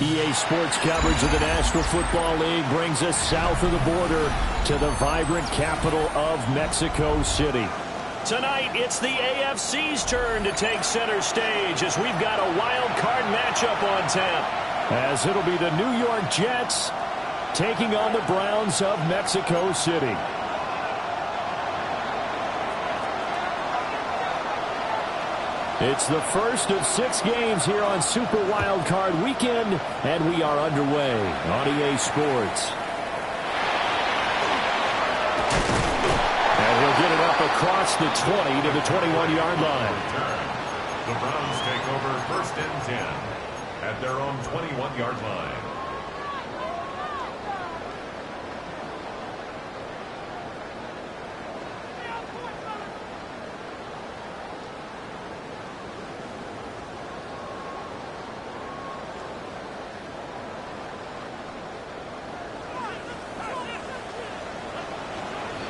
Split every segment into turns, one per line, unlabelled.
EA Sports coverage of the National Football League brings us south of the border to the vibrant capital of Mexico City. Tonight, it's the AFC's turn to take center stage as we've got a wild card matchup on tap. As it'll be the New York Jets taking on the Browns of Mexico City. It's the first of 6 games here on Super Wild Card Weekend, and we are underway on EA Sports. And he'll get it up across the 20 to the 21-yard line.
The Browns take over 1st and 10 at their own 21-yard line.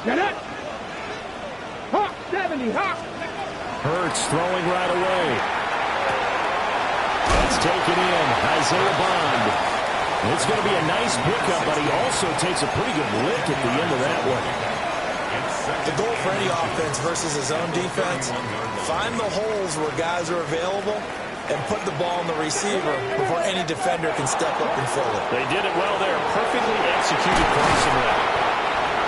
Get it! Hawk 70, Hawk!
Hurts throwing right away. That's taken in. Isaiah Bond. It's going to be a nice pickup, but he also takes a pretty good lick at the end of that one.
The goal for any offense versus his own defense, find the holes where guys are available and put the ball on the receiver before any defender can step up and fill it.
They did it well there. Perfectly executed passing route.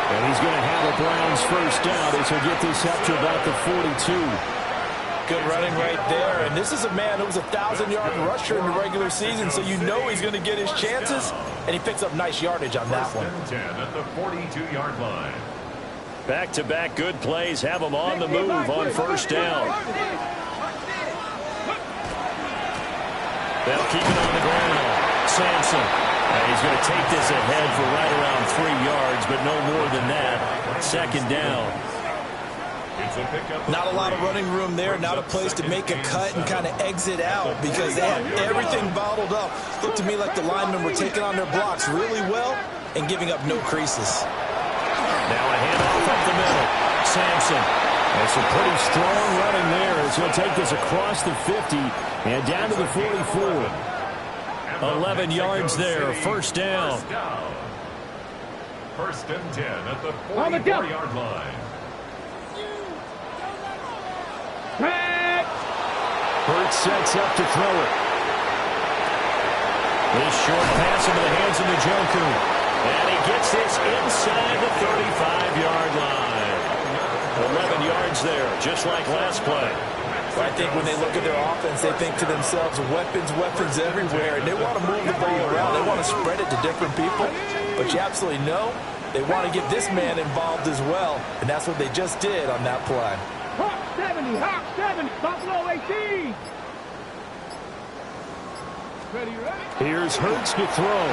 And he's going to have a Browns first down as he'll get this up to about the 42.
Good running right there. And this is a man who was a 1,000-yard rusher in the regular season, so you know he's going to get his chances. And he picks up nice yardage on that one.
10 at the 42-yard line.
Back-to-back good plays have him on the move on first down. They'll keep it on the ground. Sampson. He's going to take this ahead for right around 3 yards, but no more than that. Second down.
Not a lot of running room there. Not a place to make a cut and kind of exit out because they had everything bottled up. Looked to me like the linemen were taking on their blocks really well and giving up no creases.
Now a handoff up the middle. Sampson. That's some pretty strong running there as he'll take this across the 50 and down to the 44. 11 yards there, first down.
1st and 10 at the 44-yard line.
Hurts sets up to throw it. This short pass into the hands of the Njoku. And he gets this inside the 35-yard line. 11 yards there, just like last play.
I think when they look at their offense, they think to themselves, weapons everywhere, and they want to move the ball around. They want to spread it to different people, but you absolutely know they want to get this man involved as well, and that's what they just did on that play.
Hawk 70, Hawk 70, Buffalo 18. Ready?
Here's Hurts to throw.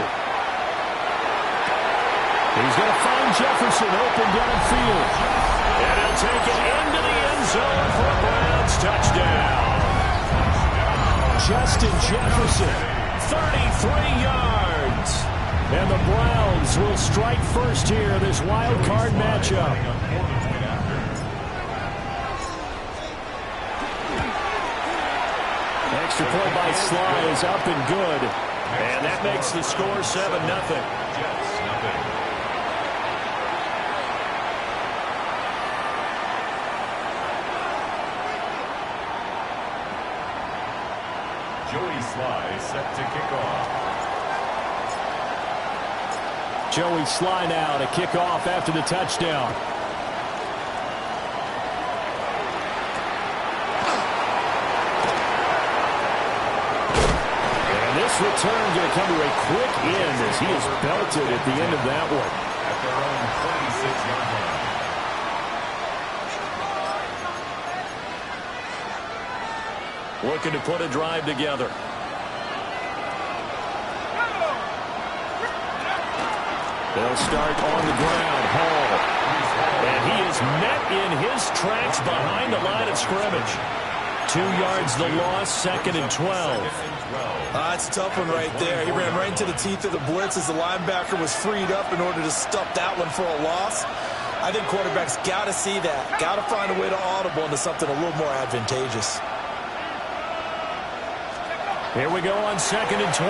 He's going to find Jefferson open downfield. And he'll take it into the end zone for a Browns touchdown. Justin Jefferson, 33 yards. And the Browns will strike first here in this wild card matchup. Extra point by Sly is up and good. And that makes the score 7-0.
Joey Sly set to kick off.
Joey Sly now to kick off after the touchdown. And this return going to come to a quick end as he is belted at the end of that one.
At their own 26-yard line.
Looking to put a drive together. They'll start on the ground. Hall. And he is met in his tracks behind the line of scrimmage. 2 yards the loss, 2nd and 12.
That's a tough one right there. He ran right into the teeth of the blitz as the linebacker was freed up in order to stop that one for a loss. I think quarterbacks got to see that. Got to find a way to audible into something a little more advantageous.
Here we go on 2nd and 12.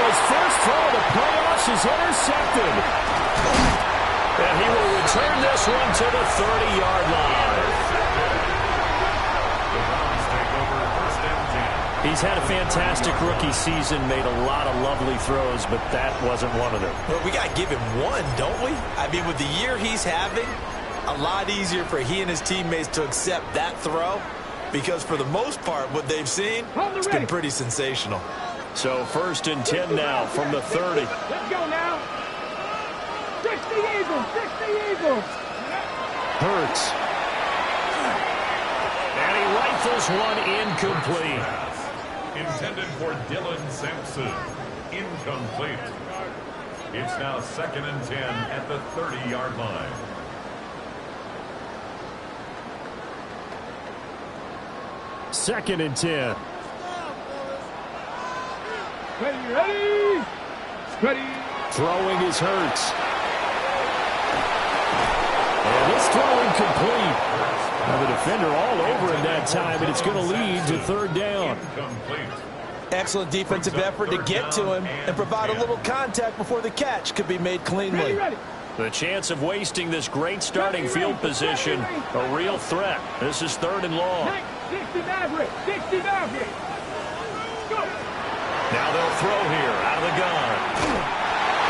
his first throw of the playoffs is intercepted. And he will return this one to the 30-yard line.
The Browns take over first and 10.
He's had a fantastic rookie season, made a lot of lovely throws, but that wasn't one of them.
Well, we got to give him one, don't we? I mean, with the year he's having, a lot easier for he and his teammates to accept that throw, because for the most part, what they've seen, it's been pretty sensational.
So first and 10 now from the 30.
Let's go now. 60 Eagles, 60 Eagles.
Hurts. And he rifles one incomplete.
Intended for Dylan Sampson. Incomplete. It's now second and 10 at the 30-yard line.
Second and 10.
Ready, ready. Ready.
Throwing is Hurts. And this throw incomplete. Now the defender all over him that time, and it's going to lead to third down.
Incomplete.
Excellent defensive effort to get to him and provide a little contact before the catch could be made cleanly.
Ready, ready.
The chance of wasting this great starting field position, a real threat. This is third and long.
60 Maverick, 60 Maverick. Go.
Now they'll throw here out of the gun.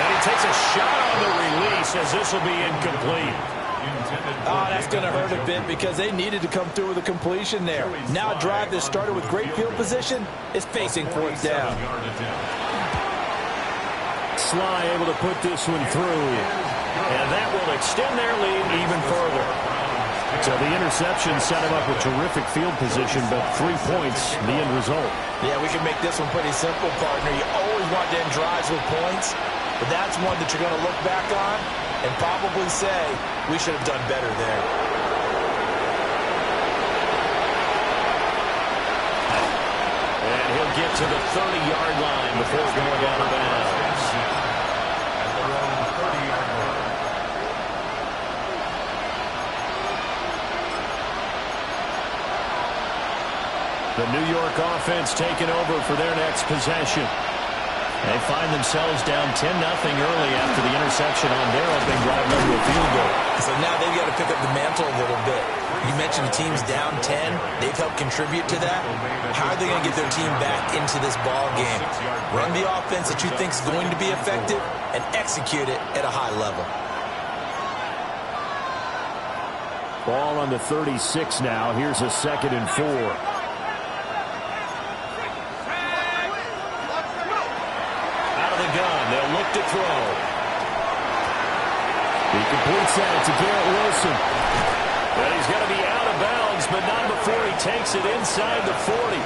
And he takes a shot on the release as this will be incomplete.
Oh, that's going to hurt a bit because they needed to come through with a completion there. Now a drive that started with great field position is facing fourth down.
Sly able to put this one through. And that will extend their lead even further. So the interception set him up with terrific field position, but 3 points, the end result.
Yeah, we can make this one pretty simple, partner. You always want to end drives with points, but that's one that you're going to look back on and probably say, we should have done better there.
And he'll get to the 30-yard line before going out of bounds.
At their own 30-yard line.
The New York offense taking over for their next possession. They find themselves down 10-0 early after the interception on their opening drive into a field goal.
So now they've got to pick up the mantle a little bit. You mentioned the team's down 10. They've helped contribute to that. How are they going to get their team back into this ball game? Run the offense that you think is going to be effective and execute it at a high level.
Ball on the 36 now. Here's a 2nd and 4. Gun. They'll look to throw. He completes that to Garrett Wilson. But he's going to be out of bounds, but not before he takes it inside the 40.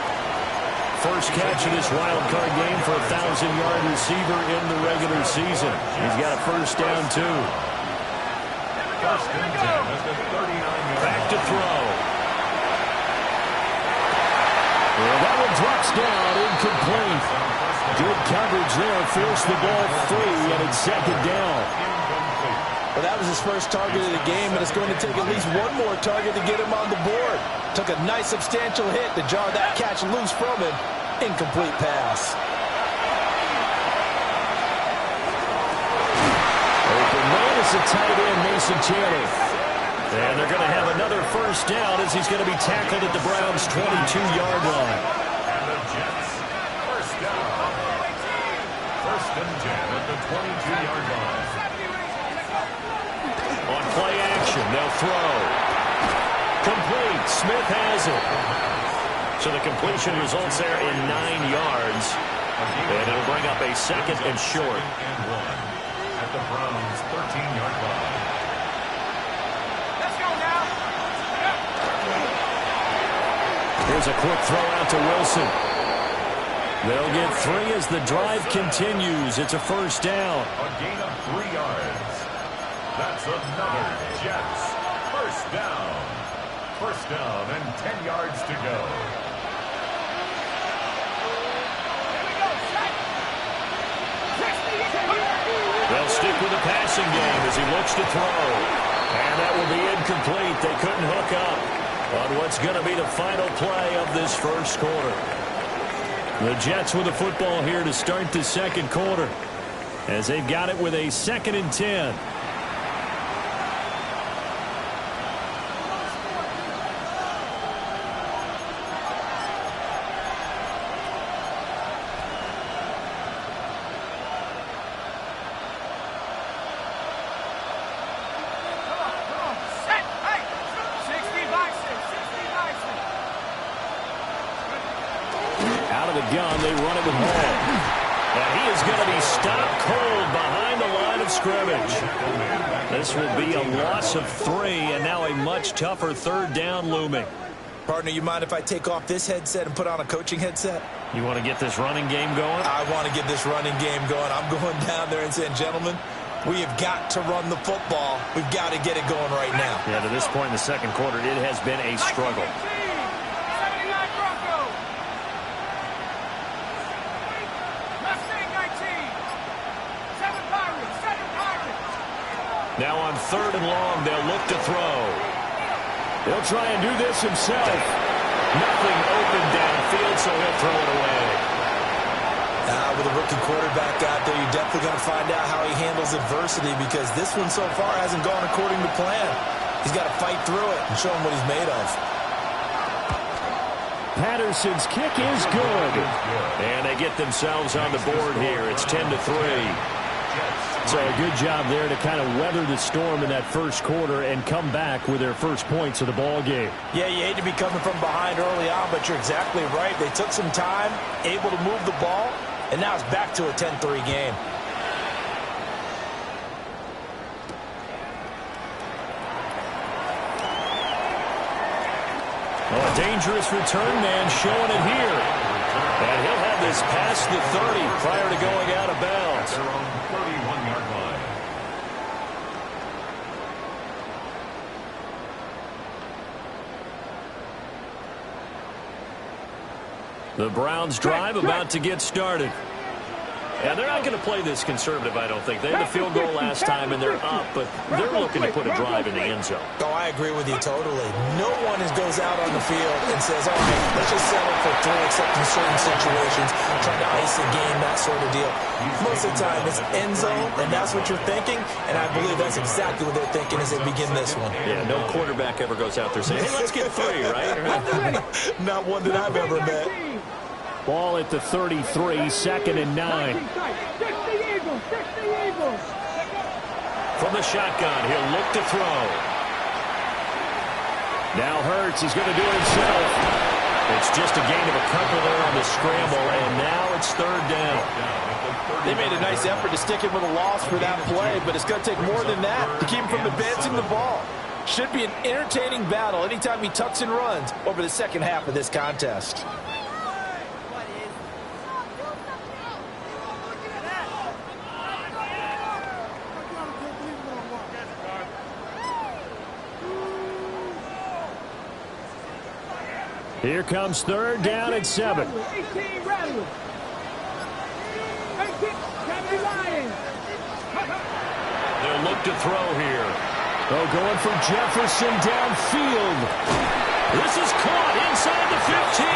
First catch of this wild card game for a 1,000-yard receiver in the regular season. He's got a first down, too.
First and 10 at the 39-yard.
Back to throw. Well, that one drops down, incomplete. Good coverage there, forced the ball free, and it's 2nd down.
Well, that was his first target of the game, and it's going to take at least one more target to get him on the board. Took a nice substantial hit to jar that catch loose from him. Incomplete pass.
Open man is the tight end, Mason Chandler. And they're going to have another first down as he's going to be tackled at the Browns' 22-yard line.
And the Jets, first down. First and 10 at the 22-yard line.
On play action, they'll throw. Complete. Smith has it. So the completion results there in 9 yards. And it'll bring up a 2nd and short.
And 1 at the Browns' 13-yard line.
Let's go now.
Here's a quick throw out to Wilson. They'll get 3 as the drive continues. It's a first down.
A gain of 3 yards. That's another Jets first down. First down and 10 yards to go.
They'll stick with the passing game as he looks to throw. And that will be incomplete. They couldn't hook up on what's going to be the final play of this first quarter. The Jets with the football here to start the second quarter, as they've got it with a 2nd and 10.
Gun, they run it with Hall.
And he is going to be stopped cold behind the line of scrimmage. This will be a loss of 3, and now a much tougher 3rd down looming.
Partner, you mind if I take off this headset and put on a coaching headset?
You want to get this running game going?
I want to get this running game going. I'm going down there and saying, gentlemen, we have got to run the football. We've got to get it going right now.
Yeah, to this point in the second quarter, it has been a struggle. Now on 3rd and long, they'll look to throw.
He'll try and do this himself.
Nothing open downfield, so he'll throw it away.
With a rookie quarterback out there, you're definitely going to find out how he handles adversity, because this one so far hasn't gone according to plan. He's got to fight through it and show him what he's made of.
Patterson's kick is good.
And they get themselves on the board here. It's 10-3.
So a good job there to kind of weather the storm in that first quarter and come back with their first points of the ball game.
Yeah, you hate to be coming from behind early on, but you're exactly right. They took some time, able to move the ball, and now it's back to a 10-3 game.
Well, a dangerous return man showing it here. And he'll have this past the 30 prior to going out of bounds.
Their own 31-yard line.
The Browns drive about to get started. Yeah, they're not going to play this conservative, I don't think. They had the field goal last time, and they're up, but they're looking to put a drive in the end zone.
Oh, I agree with you totally. No one goes out on the field and says, all right, let's just settle for 3, except in certain situations, trying to ice a game, that sort of deal. Most of the time, it's end zone, and that's what you're thinking, and I believe that's exactly what they're thinking as they begin this one.
Yeah, no quarterback ever goes out there saying, hey, let's get 3, right?
Not one that I've ever met.
Ball at the 33, 2nd and 9.
From the shotgun, he'll look to throw.
Now Hurts is going to do it himself.
It's just a gain of a couple there on the scramble, and now it's 3rd down.
They made a nice effort to stick him with a loss for that play, but it's going to take more than that to keep him from advancing the ball. Should be an entertaining battle anytime he tucks and runs over the second half of this contest.
Here comes 3rd down and 7.
18, they'll look to throw here.
Oh, going for Jefferson downfield.
This is caught inside the 15.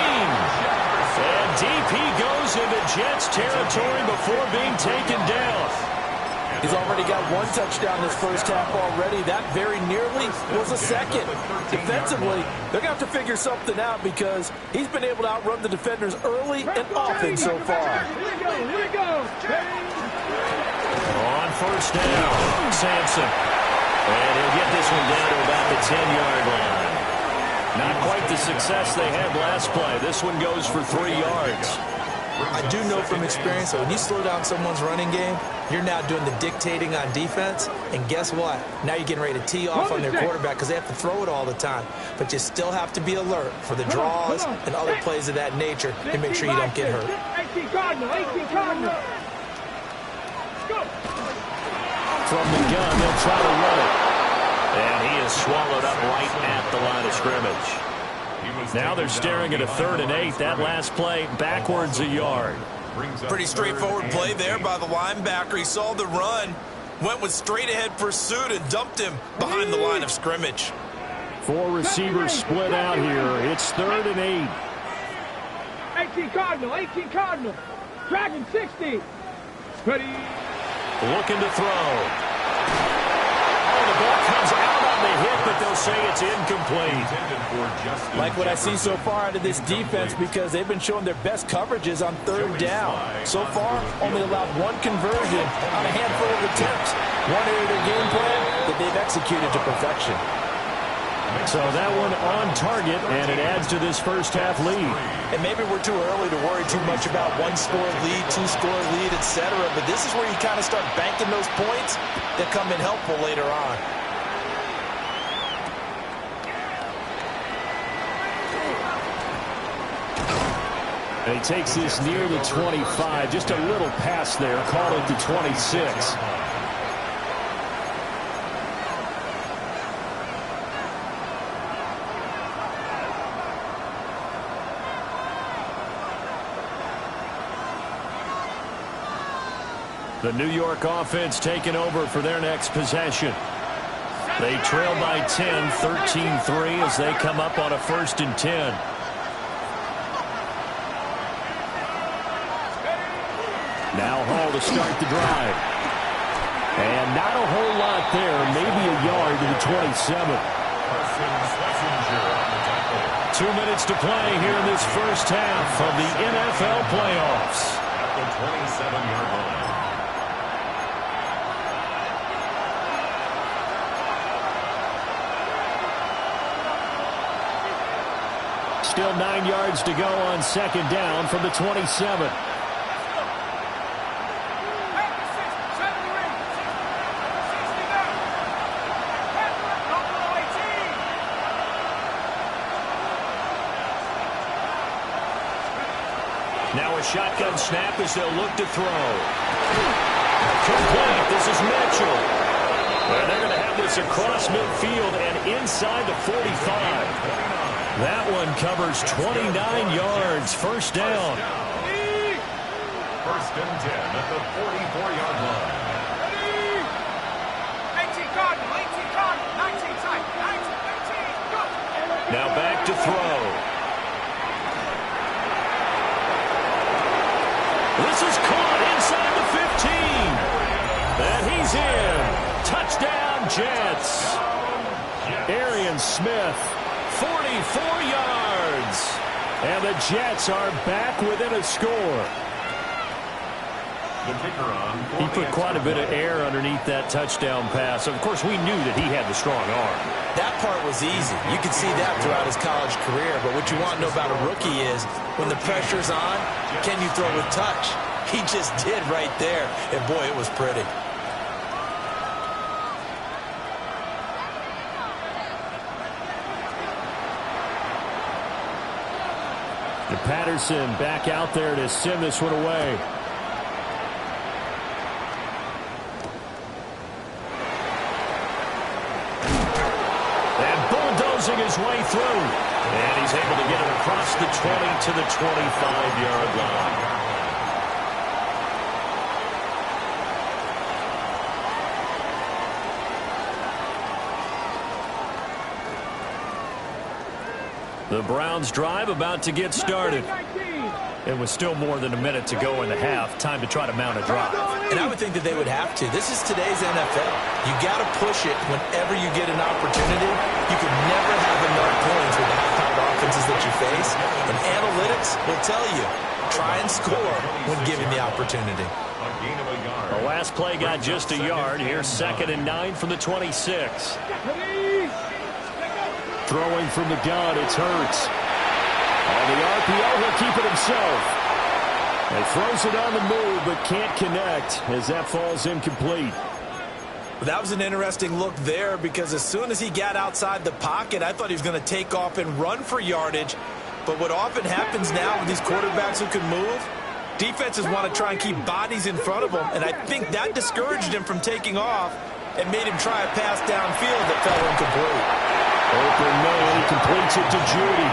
And deep he goes into Jets territory before being taken down.
He's already got 1 touchdown this first half already. That very nearly was a second. Defensively, they're going to have to figure something out, because he's been able to outrun the defenders early and often so far.
On 1st down, Sampson. And he'll get this one down to about the 10-yard line. Not quite the success they had last play. This one goes for 3 yards.
I do know from experience that when you slow down someone's running game, you're now doing the dictating on defense. And guess what? Now you're getting ready to tee off on their quarterback, because they have to throw it all the time. But you still have to be alert for the draws and other plays of that nature to make sure you don't get hurt.
18 Cardinal. From the gun, they'll try to run it.
And he is swallowed up right at the line of scrimmage. Now they're staring at a 3rd and 8. That last play, backwards a yard.
Pretty straightforward play there by the linebacker. He saw the run, went with straight-ahead pursuit, and dumped him behind the line of scrimmage.
4 receivers split out here. It's 3rd and 8.
18 Cardinal, 18 Cardinal. Dragon 60. Ready.
Looking to throw. Oh, the ball comes out on the hit, but they'll say it's incomplete.
Like what I see so far out of this defense, because they've been showing their best coverages on third down. So far, only allowed one conversion on a handful of attempts. One area of their game plan that they've executed to perfection.
So that one on target, and it adds to this first half lead.
And maybe we're too early to worry too much about one-score lead, two-score lead, etc. But this is where you kind of start banking those points that come in helpful later on.
And he takes this near the 25. Just a little pass there. Call it the 26. The New York offense taking over for their next possession. They trail by 10, 13-3 as they come up on a 1st and 10. Now Hall to start the drive. And not a whole lot there, maybe a yard to the 27. 2 minutes to play here in this first half of the NFL playoffs.
At the 27-yard line.
Still 9 yards to go on 2nd down from the 27. Now a shotgun snap as they'll look to throw. Complete. This is Mitchell. And they're going to have this across midfield and inside the 45. That one covers 29 yards. 1st down.
1st and 10 at the 44-yard line.
18 Cardinal, 18 Cardinal, 19 tight, 19, 18, go.
Now back to throw. This is caught inside the 15. And he's in. Touchdown, Jets. Arian Smith, 44 yards. And the Jets are back within a score.
The kicker on.
He put quite a bit of air underneath that touchdown pass. Of course, we knew that he had the strong arm.
That part was easy. You could see that throughout his college career. But what you want to know about a rookie is when the pressure's on, can you throw with touch? He just did right there. And, boy, it was pretty.
And Patterson back out there to send this one away. And bulldozing his way through. And he's able to get it across the 20 to the 25-yard line. The Browns drive about to get started. It was still more than a minute to go in the half. Time to try to mount a drive.
And I would think that they would have to. This is today's NFL. You got to push it whenever you get an opportunity. You can never have enough points with the high-powered offenses that you face. And analytics will tell you, try and score when given the opportunity.
The last play got just a yard. Here's 2nd and 9 from the 26. Throwing from the gun, it's Hurts. On the RPO, he'll keep it himself. And throws it on the move, but can't connect as that falls incomplete.
That was an interesting look there because as soon as he got outside the pocket, I thought he was going to take off and run for yardage. But what often happens now with these quarterbacks who can move, defenses want to try and keep bodies in front of them. And I think that discouraged him from taking off and made him try a pass downfield that fell incomplete.
Open man, he completes it to Judy.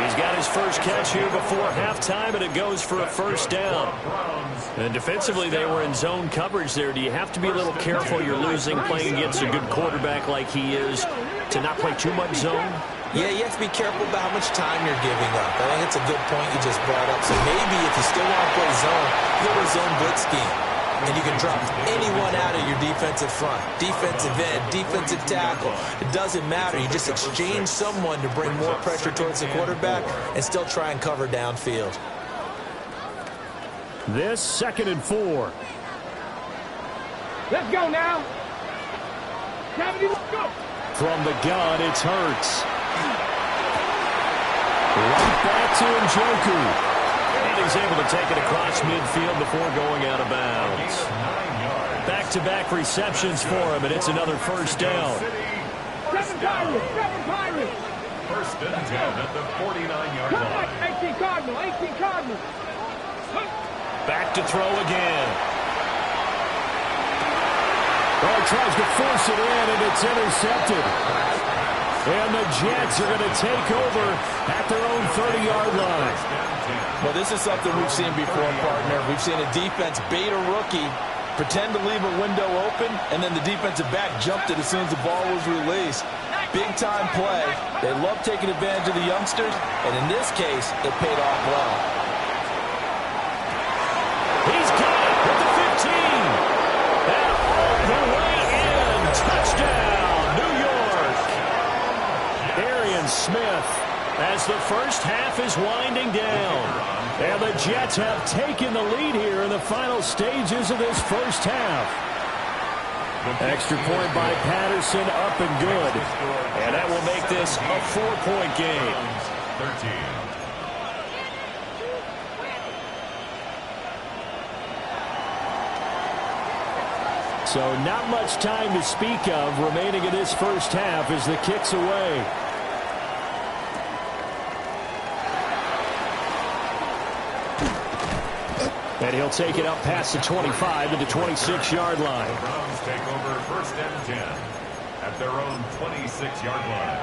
He's got his first catch here before halftime, and it goes for a first down. And defensively, they were in zone coverage there. Do you have to be a little careful? You're losing playing against a good quarterback like he is to not play too much zone?
Yeah, you have to be careful about how much time you're giving up. I think it's a good point you just brought up. So maybe if you still want to play zone, go to zone blitz scheme. And you can drop anyone out of your defensive front. Defensive end, defensive tackle. It doesn't matter. You just exchange someone to bring more pressure towards the quarterback and still try and cover downfield.
This 2nd and 4.
Let's go now. 70, let's go.
From the gun, it's Hurts. Right back to Njoku. And he's able to take it across midfield before going out of bounds. Back-to-back receptions for him, and it's another first down.
7 Pirates.
First and 10 at the 49-yard line.
18 Cardinal.
Back to throw again. Oh, tries to force it in, and it's intercepted. And the Jets are going to take over at their own 30-yard line.
Well, this is something we've seen before, partner. We've seen a defense bait a rookie, pretend to leave a window open, and then the defensive back jumped it as soon as the ball was released. Big-time play. They love taking advantage of the youngsters, and in this case, it paid off well.
He's got it with the 15. And all the way in. Touchdown, New York. Arian Smith as the first half is winding down. And the Jets have taken the lead here in the final stages of this first half. Extra point by Patterson, up and good. And that will make this a 4-point game.
13.
So not much time to speak of remaining in this first half as the kick's away. And he'll take it up past the 25 to the 26-yard line.
The Browns take over first and 10 at their own 26-yard line.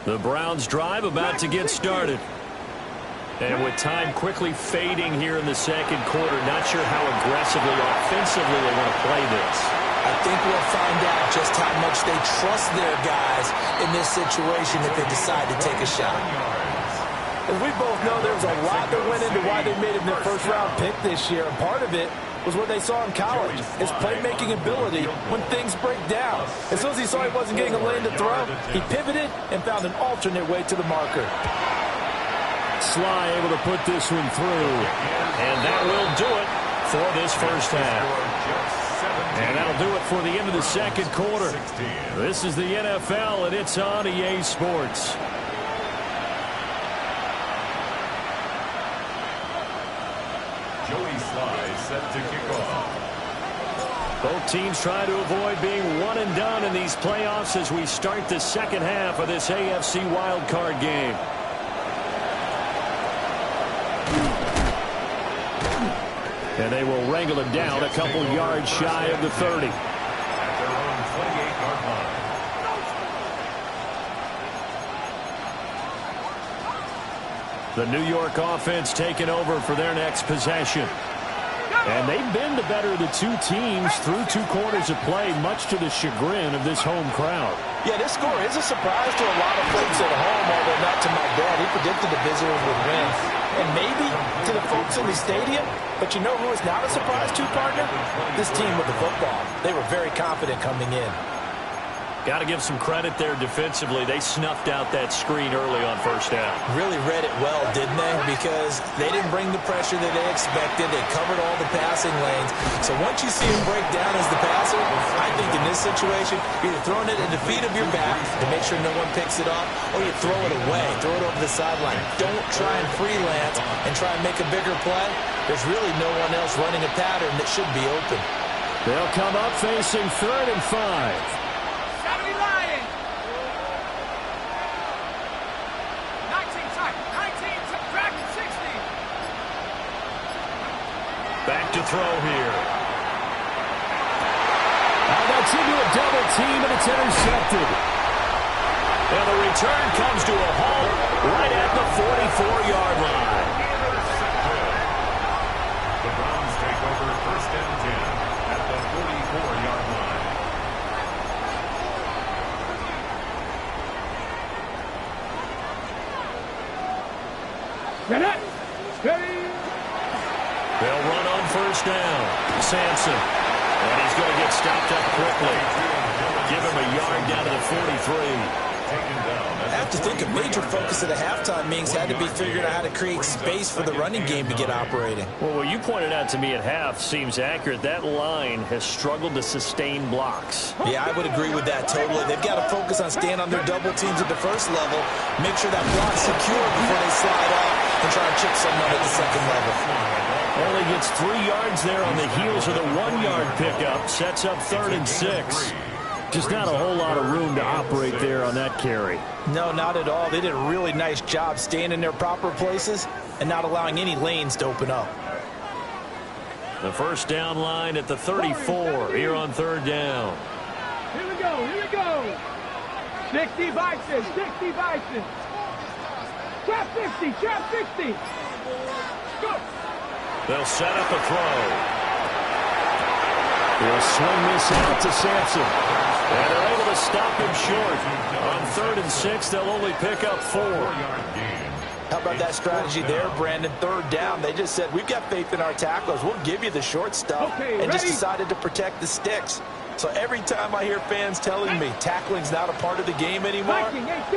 The Browns drive about to get started. And with time quickly fading here in the second quarter, not sure how aggressively, offensively they want to play this.
I think we'll find out just how much they trust their guys in this situation if they decide to take a shot.
As we both know, there's a lot that went into why they made him their first-round pick this year, and part of it was what they saw in college, his playmaking ability when things break down. As soon as he saw he wasn't getting a lane to throw, he pivoted and found an alternate way to the marker.
Sly able to put this one through. And that will do it for this first half. And that'll do it for the end of the second quarter. This is the NFL, and it's on EA Sports.
Joey Sly set to kick off.
Both teams try to avoid being one and done in these playoffs as we start the second half of this AFC wildcard game. And they will wrangle him down a couple yards shy of the 30.
At their own 28-yard line.
The New York offense taking over for their next possession. And they've been the better of the two teams through 2 quarters of play, much to the chagrin of this home crowd.
Yeah, this score is a surprise to a lot of folks at home, although not to my dad. He predicted the visitors would win. And maybe to the folks in the stadium. But you know who is not a surprise to, partner? This team with the football. They were very confident coming in.
Got to give some credit there defensively. They snuffed out that screen early on first down.
Really read it well, didn't they? Because they didn't bring the pressure that they expected. They covered all the passing lanes. So once you see him break down as the passer, I think in this situation, you're either throwing it at the feet of your back to make sure no one picks it off, or you throw it away, throw it over the sideline. Don't try and freelance and try and make a bigger play. There's really no one else running a pattern that should be open.
They'll come up facing 3rd and 5. Back to throw here. That's into a double team, and it's intercepted.
return comes to a halt right at the 44-yard line.
The Browns take over 1st and 10 at the 44-yard line.
Get it. Steady.
They'll run on 1st down. Sampson. And he's going to get stopped up quickly. Give him a yard down to the 43.
I have to think a major focus at the halftime meetings had to be figuring out how to create space for the running game to get operating.
Well, what you pointed out to me at half seems accurate. That line has struggled to sustain blocks.
Yeah, I would agree with that totally. They've got to focus on staying on their double teams at the first level, make sure that block's secure before they slide off and try and chip someone at the second level.
Only gets 3 yards there on the heels of the 1-yard pickup. Sets up 3rd and 6. Just not a whole lot of room to operate there on that carry.
No, not at all. They did a really nice job staying in their proper places and not allowing any lanes to open up.
The 1st down line at the 34 here on 3rd down.
Here we go. Here we go. 60 Bison. 60 Bison. Trap 60. Trap 60. Go.
They'll set up a throw. He'll swing this out to Sampson. And they're able to stop him short. On 3rd and 6, they'll only pick up 4.
How about that strategy there, Brandon? 3rd down, they just said, we've got faith in our tacklers. We'll give you the short stuff, and just decided to protect the sticks. So every time I hear fans telling me tackling's not a part of the game anymore,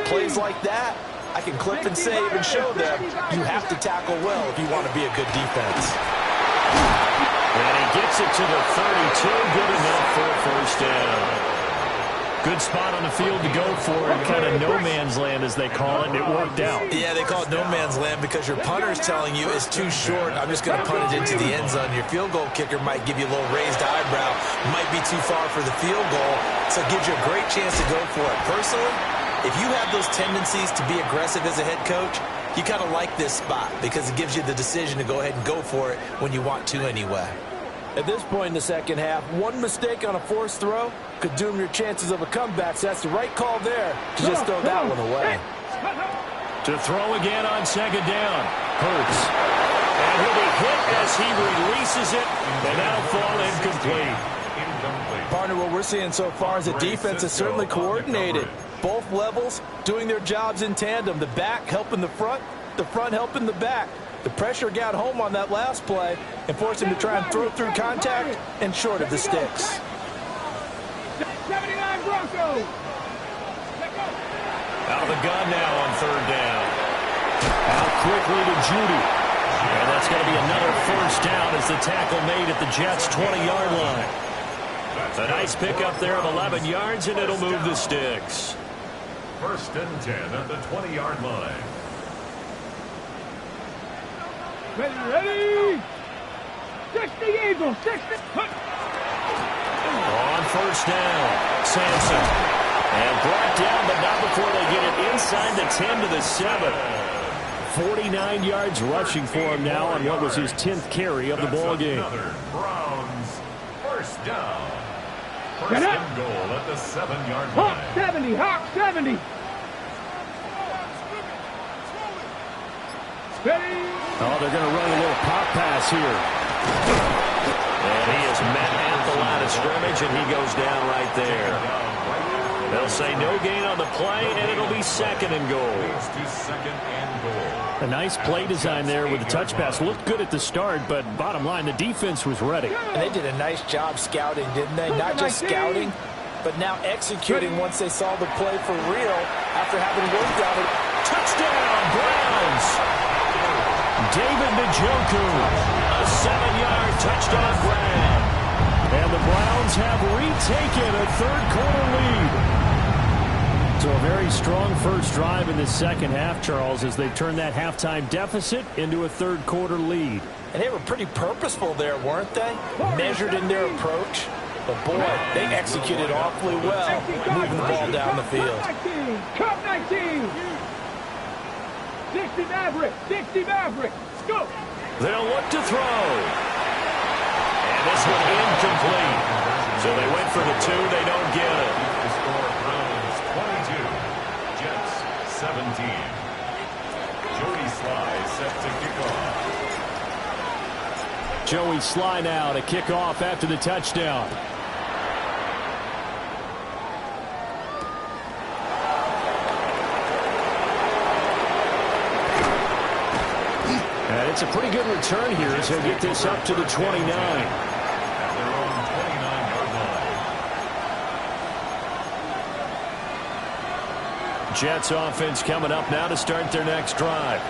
plays like that, I can clip and save and show them you have to tackle well if you want to be a good defense.
And he gets it to the 32, good enough for a 1st down. Good spot on the field to go for it, kind of no man's land as they call it, and it worked out.
Yeah, they call it no man's land because your punter's telling you it's too short. I'm just going to punt it into the end zone. Your field goal kicker might give you a little raised eyebrow, might be too far for the field goal, so it gives you a great chance to go for it. Personally, if you have those tendencies to be aggressive as a head coach, you kind of like this spot because it gives you the decision to go ahead and go for it when you want to anyway.
At this point in the second half, one mistake on a forced throw could doom your chances of a comeback. So that's the right call there to just throw that one away.
To throw again on 2nd down. Hurts. And he'll be hit as he releases it, and that'll fall incomplete.
Partner, what we're seeing so far is the defense is certainly coordinated. Both levels doing their jobs in tandem. The back helping the front helping the back. The pressure got home on that last play and forced him to try and throw through contact and short of the sticks.
79 Broncos.
Out of the gun now on 3rd down. Out quickly to Judy. And that's going to be another 1st down as the tackle made at the Jets' 20-yard line. A nice pickup there of 11 yards, and it'll move the sticks.
1st and 10 at the 20-yard line.
Ready. 60 Eagles. 60.
On 1st down, Sampson. And brought down, but not before they get it inside the 10 to the 7. 49 yards rushing for him now on what was his 10th carry of the ball game.
Browns 1st down. 1st and goal at the 7-yard line.
Hawk 70. Hawk 70. Ready.
Oh, they're going to run a little pop pass here. And he is met at the line of scrimmage, and he goes down right there. They'll say no gain on the play, and it'll be 2nd and goal. A nice play design there with the touch pass. Looked good at the start, but bottom line, the defense was ready.
And they did a nice job scouting, didn't they? Not just scouting, but now executing once they saw the play for real after having worked on it.
Touchdown, Browns! David Njoku, a 7-yard touchdown grab. And the Browns have retaken a 3rd-quarter lead. So a very strong first drive in the second half, Charles, as they turn that halftime deficit into a 3rd-quarter lead.
And they were pretty purposeful there, weren't they? Measured in their approach. But, boy, they executed awfully well, moving the ball down the field.
Cup 19. 60 Maverick. 60 Maverick. Go.
They'll look to throw. And this one incomplete. So they went for the 2. They don't get it.
The score, Browns 22, Jets
Joey Sly now to kick off after the touchdown. And it's a pretty good return here as he'll get this up to the 29. Jets offense coming up now to start their next drive.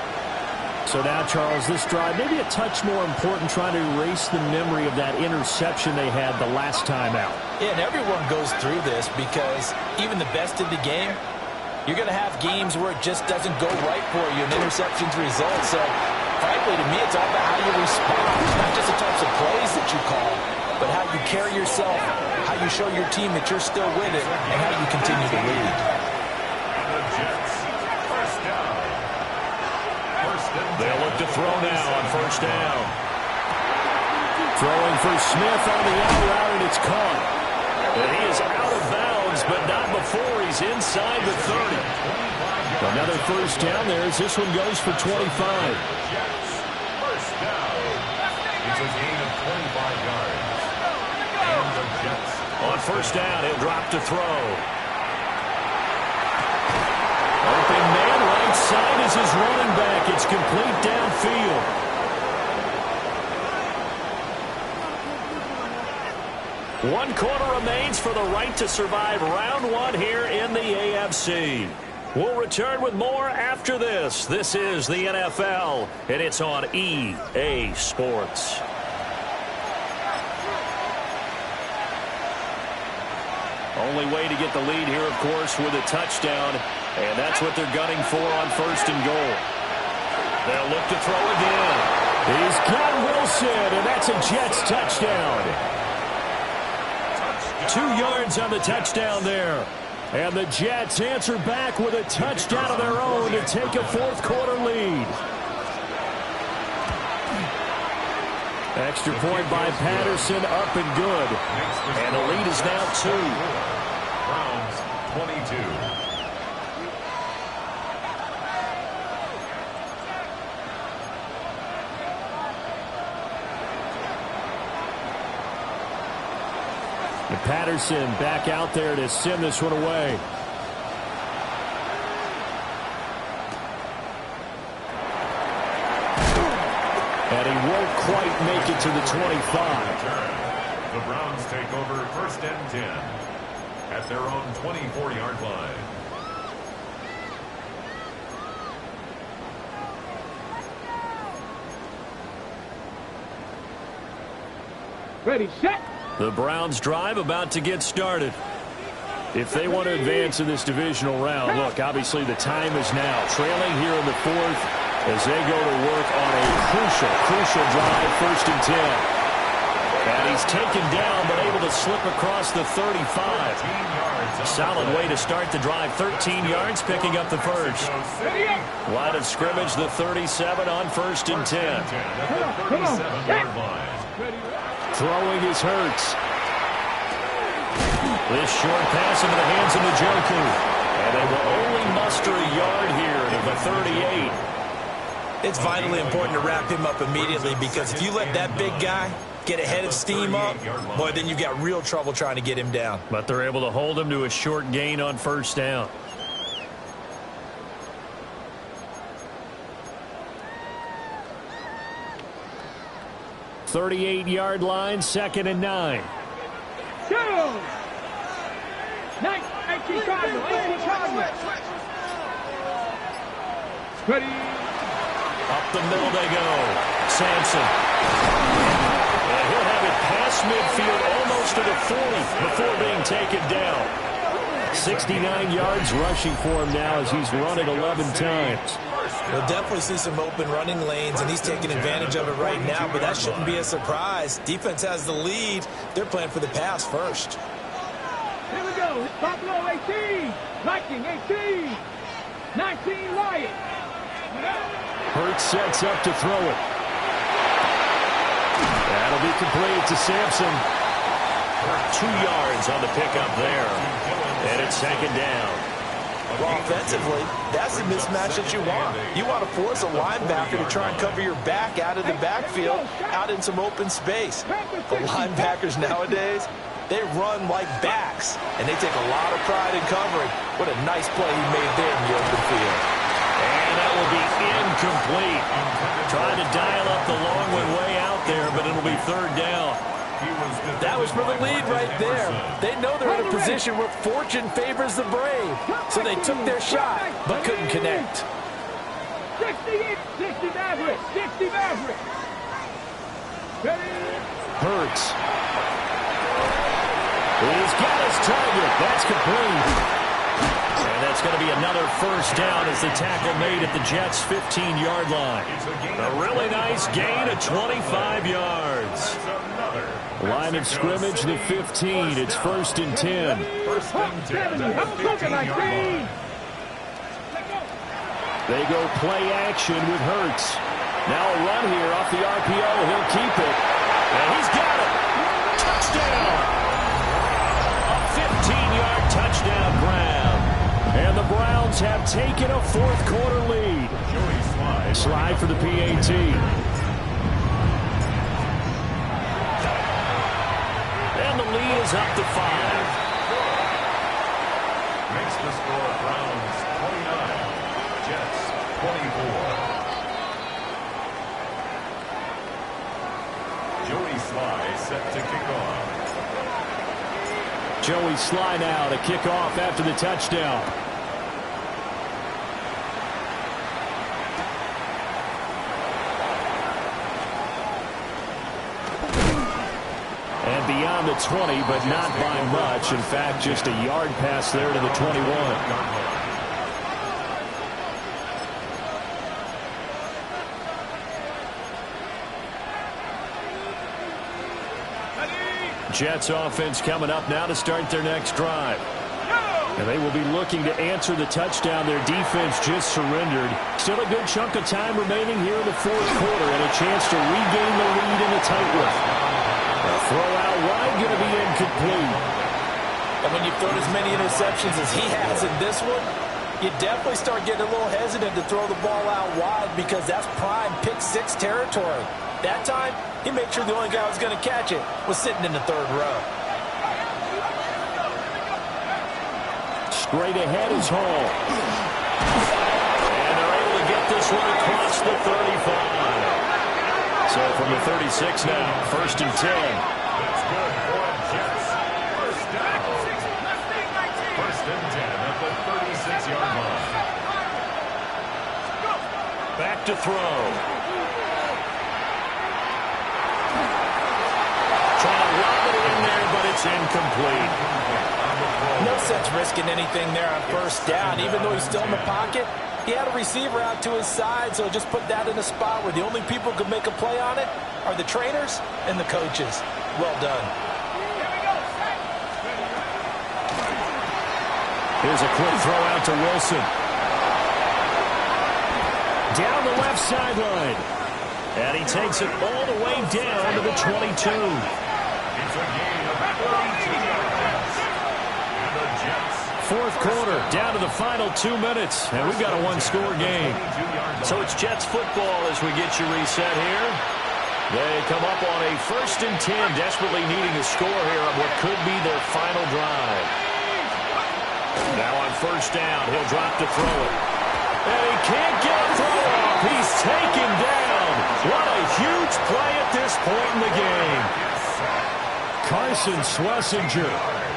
So now, Charles, this drive maybe a touch more important, trying to erase the memory of that interception they had the last time out.
Yeah, and everyone goes through this because even the best in the game, you're going to have games where it just doesn't go right for you and interceptions result. So, frankly, to me, it's all about how you respond. It's not just the types of plays that you call, but how you carry yourself, how you show your team that you're still with it, and how you continue to lead.
They'll look to throw now on first down. Throwing for Smith on the out route, and it's caught. And he is out of bounds, but not before he's inside the 30. Another first down there as this one goes for 25.
First down. It's a gain of 25 yards. And the Jets.
On first down, he'll drop to throw. Open man, right side is his running back. It's complete downfield. One quarter remains for the right to survive round one here in the AFC. We'll return with more after this. This is the NFL, and it's on EA Sports. Only way to get the lead here, of course, with a touchdown. And that's what they're gunning for on first and goal. They'll look to throw again. He's got Wilson, and that's a Jets touchdown. 2 yards on the touchdown there. And the Jets answer back with a touchdown of their own to take a fourth-quarter lead. Extra point by Patterson, up and good. And the lead is now 2.
Browns 22.
Patterson back out there to send this one away. And he won't quite make it to the 25.
The Browns take over first and 10 at their own 24-yard line.
Ready, set.
The Browns drive about to get started. If they want to advance in this divisional round, look, obviously the time is now. Trailing here in the fourth as they go to work on a crucial drive, first and 10. And he's taken down but able to slip across the 35. Solid way to start the drive. 13 yards, picking up the first. Line of scrimmage, the 37 on first and 10. Throwing is Hurts. This short pass into the hands of Njoku. And they will only muster a yard here to the 38.
It's vitally important to wrap him up immediately because if you let that big guy get ahead of steam up, boy, then you've got real trouble trying to get him down.
But they're able to hold him to a short gain on first down. .38-yard line, second and 9.
2. 18 Cardinals. 18 Cardinals. Ready.
Up the middle they go. Sampson. And he'll have it past midfield almost to the 40 before being taken down. 69 yards rushing for him now as he's run it 11 times.
We'll definitely see some open running lanes, and he's taking advantage of it right now, but that shouldn't be a surprise. Defense has the lead. They're playing for the pass first.
Here we go. Buffalo 18. Viking 18. 19 Lions.
Hurts sets up to throw it. That'll be complete to Sampson. 2 yards on the pickup there. And it's second down.
Well, offensively, that's the mismatch that you want. You want to force a linebacker to try and cover your back out of the backfield, out in some open space. The linebackers nowadays, they run like backs, and they take a lot of pride in covering. What a nice play he made there in the open field.
And that will be incomplete. Trying to dial up the long one way out there, but it'll be third down.
That was for the lead right there. They know they're in a position where fortune favors the brave. So they took their shot, but couldn't connect.
60 Maverick. 60 Maverick.
Hurts. He's got his target. That's complete. And that's going to be another first down as the tackle made at the Jets' 15-yard line. A really nice gain of 25 yards. Line of scrimmage, the 15. It's 1st and 10.
First and 10 at the 15-yard line.
They go play action with Hurts. Now a run here off the RPO. He'll keep it. And he's got it. Touchdown. A 15-yard touchdown grab. And the Browns have taken a fourth-quarter lead. Slide for the PAT. And the lead is up to 5.
Makes the score Browns 29, Jets 24. Joey Sly set to kick off.
Joey Sly now to kick off after the touchdown. And beyond the 20, but not by much. In fact, just a yard pass there to the 21. Jets offense coming up now to start their next drive. And they will be looking to answer the touchdown their defense just surrendered. Still a good chunk of time remaining here in the fourth quarter and a chance to regain the lead in a tight one. A throw out wide going to be incomplete.
And when you've thrown as many interceptions as he has in this one, you definitely start getting a little hesitant to throw the ball out wide because that's prime pick six territory. That time, he made sure the only guy who was going to catch it was sitting in the third row.
Straight ahead is Hall. And they're able to get this one across the 35. So from the 36 now, 1st and 10.
That's good for Jets. First down. 1st and 10 at the 36-yard line.
Back to throw. Trying to lob it in there, but it's incomplete.
No sense risking anything there on first down. Even though he's still in the pocket, he had a receiver out to his side, so just put that in a spot where the only people who could make a play on it are the trainers and the coaches. Well done.
Here's a quick throw out to Wilson. Down the left sideline. And he takes it all the way down to the 22.
It's a gain of 42 yards. And the Jets.
Fourth quarter, down to the final 2 minutes, and we've got a one-score game. So it's Jets football as we get you reset here. They come up on a 1st and 10, desperately needing a score here on what could be their final drive. Now on first down, he'll drop to throw it. And he can't get a throw off. He's taken down. What a huge play at this point in the game. Carson Schlesinger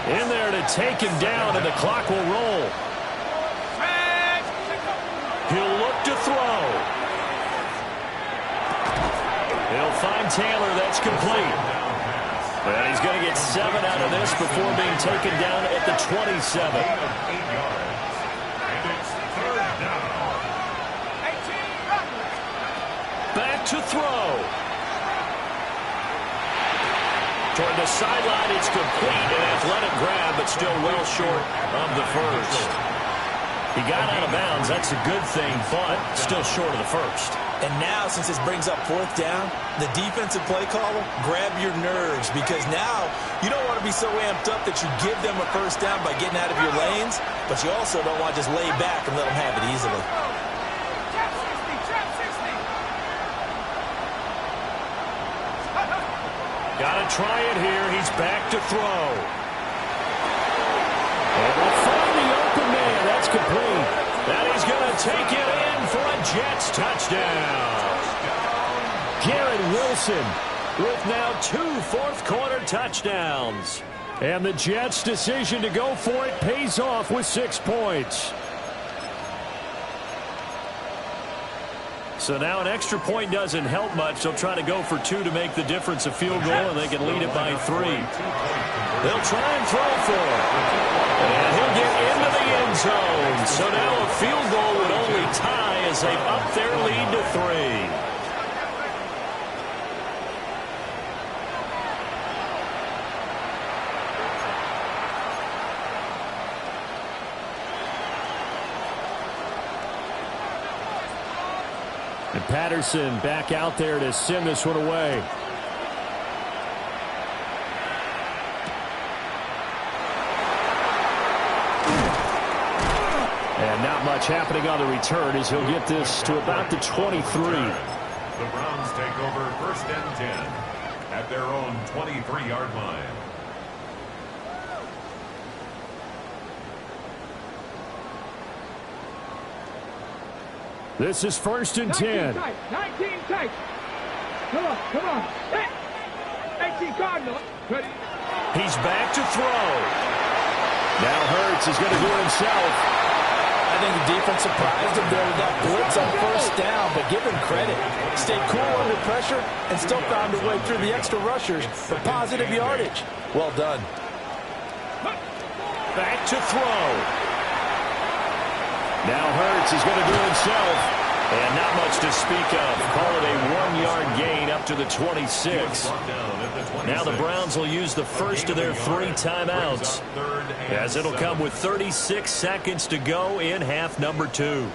in there to take him down, and the clock will roll. He'll look to throw. He'll find Taylor. That's complete. And he's going to get 7 out of this before being taken down at the 27. Back to throw. Toward the sideline, it's complete. An athletic grab, but still well short of the first. He got out of bounds. That's a good thing, but still short of the first.
And now, since this brings up fourth down, the defensive play caller, grab your nerves, because now you don't want to be so amped up that you give them a first down by getting out of your lanes. wins, but you also don't want to just lay back and let them have it easily.
Gotta try it here. He's back to throw. And they'll find the open man. That's complete. And he's going to take it in for a Jets touchdown. Garrett Wilson with now 2 fourth-quarter touchdowns. And the Jets' decision to go for it pays off with 6 points. So now an extra point doesn't help much. They'll try to go for 2 to make the difference a field goal, and they can lead it by 3. They'll try and throw for it. And he'll get into the end zone. So now a field goal would only tie as they've upped their lead to 3. And Patterson back out there to send this one away. And not much happening on the return as he'll get this to about the 23.
The Browns take over 1st and 10 at their own 23-yard line.
This is 1st and 10.
19 tight. Come on. Hey. 18 Cardinal. Ready.
He's back to throw. Now Hurts is going to do it himself.
I think the defense surprised him there with that blitz on 1st down, but give him credit. Stayed cool under pressure and still found a way through the extra rushers for positive yardage. Well done.
Back to throw. Now Hurts is going to do it himself. And not much to speak of. Call it a 1-yard gain up to the 26. Now the Browns will use the first of their 3 timeouts, as it'll come with 36 seconds to go in half number 2.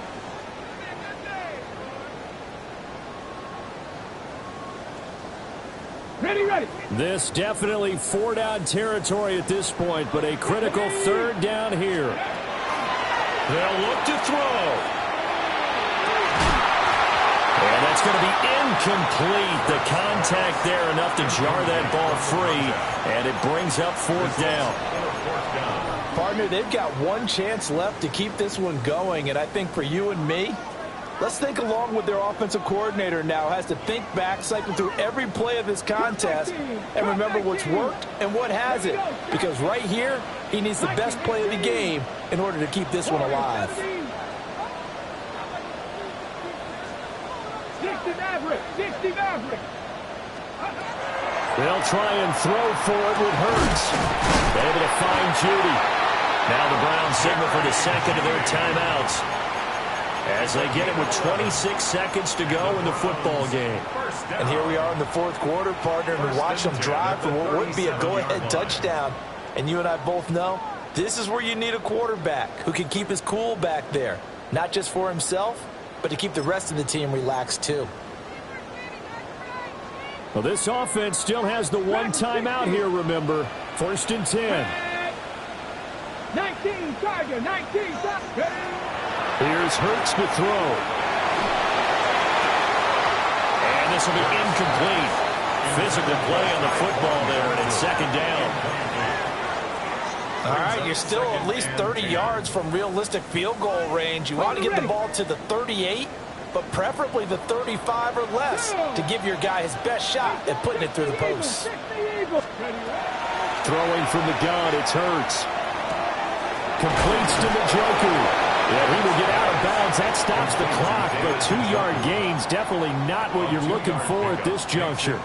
Ready.
This definitely 4-down territory at this point, but a critical 3rd down here. They'll look to throw. And that's going to be incomplete. The contact there enough to jar that ball free, and it brings up 4th down.
Partner, they've got 1 chance left to keep this one going, and I think for you and me, let's think along with their offensive coordinator now. Has to think back, cycle through every play of this contest, and remember what's worked and what hasn't. Because right here, he needs the best play of the game in order to keep this one alive.
60 Maverick.
They'll try and throw for it with Hurts. Able to find Judy. Now the Browns signal for the second of their timeouts, as they get it with 26 seconds to go in the football game.
And here we are in the 4th quarter, partner, and watch them drive for what would be a go-ahead touchdown. And you and I both know this is where you need a quarterback who can keep his cool back there, not just for himself, but to keep the rest of the team relaxed too.
Well, this offense still has the 1 timeout here, remember. 1st and 10.
19 Tiger.
Here's Hurts to throw. And this will be incomplete. Physical play on the football there, and it's 2nd down.
All right, you're still at least 30 yards from realistic field goal range. You want to get the ball to the 38, but preferably the 35 or less to give your guy his best shot at putting it through the posts.
Throwing from the gun, it's Hurts. Completes to Njoku. Yeah, he will get out of bounds. That stops the clock, but 2-yard gains definitely not what you're looking for at this juncture.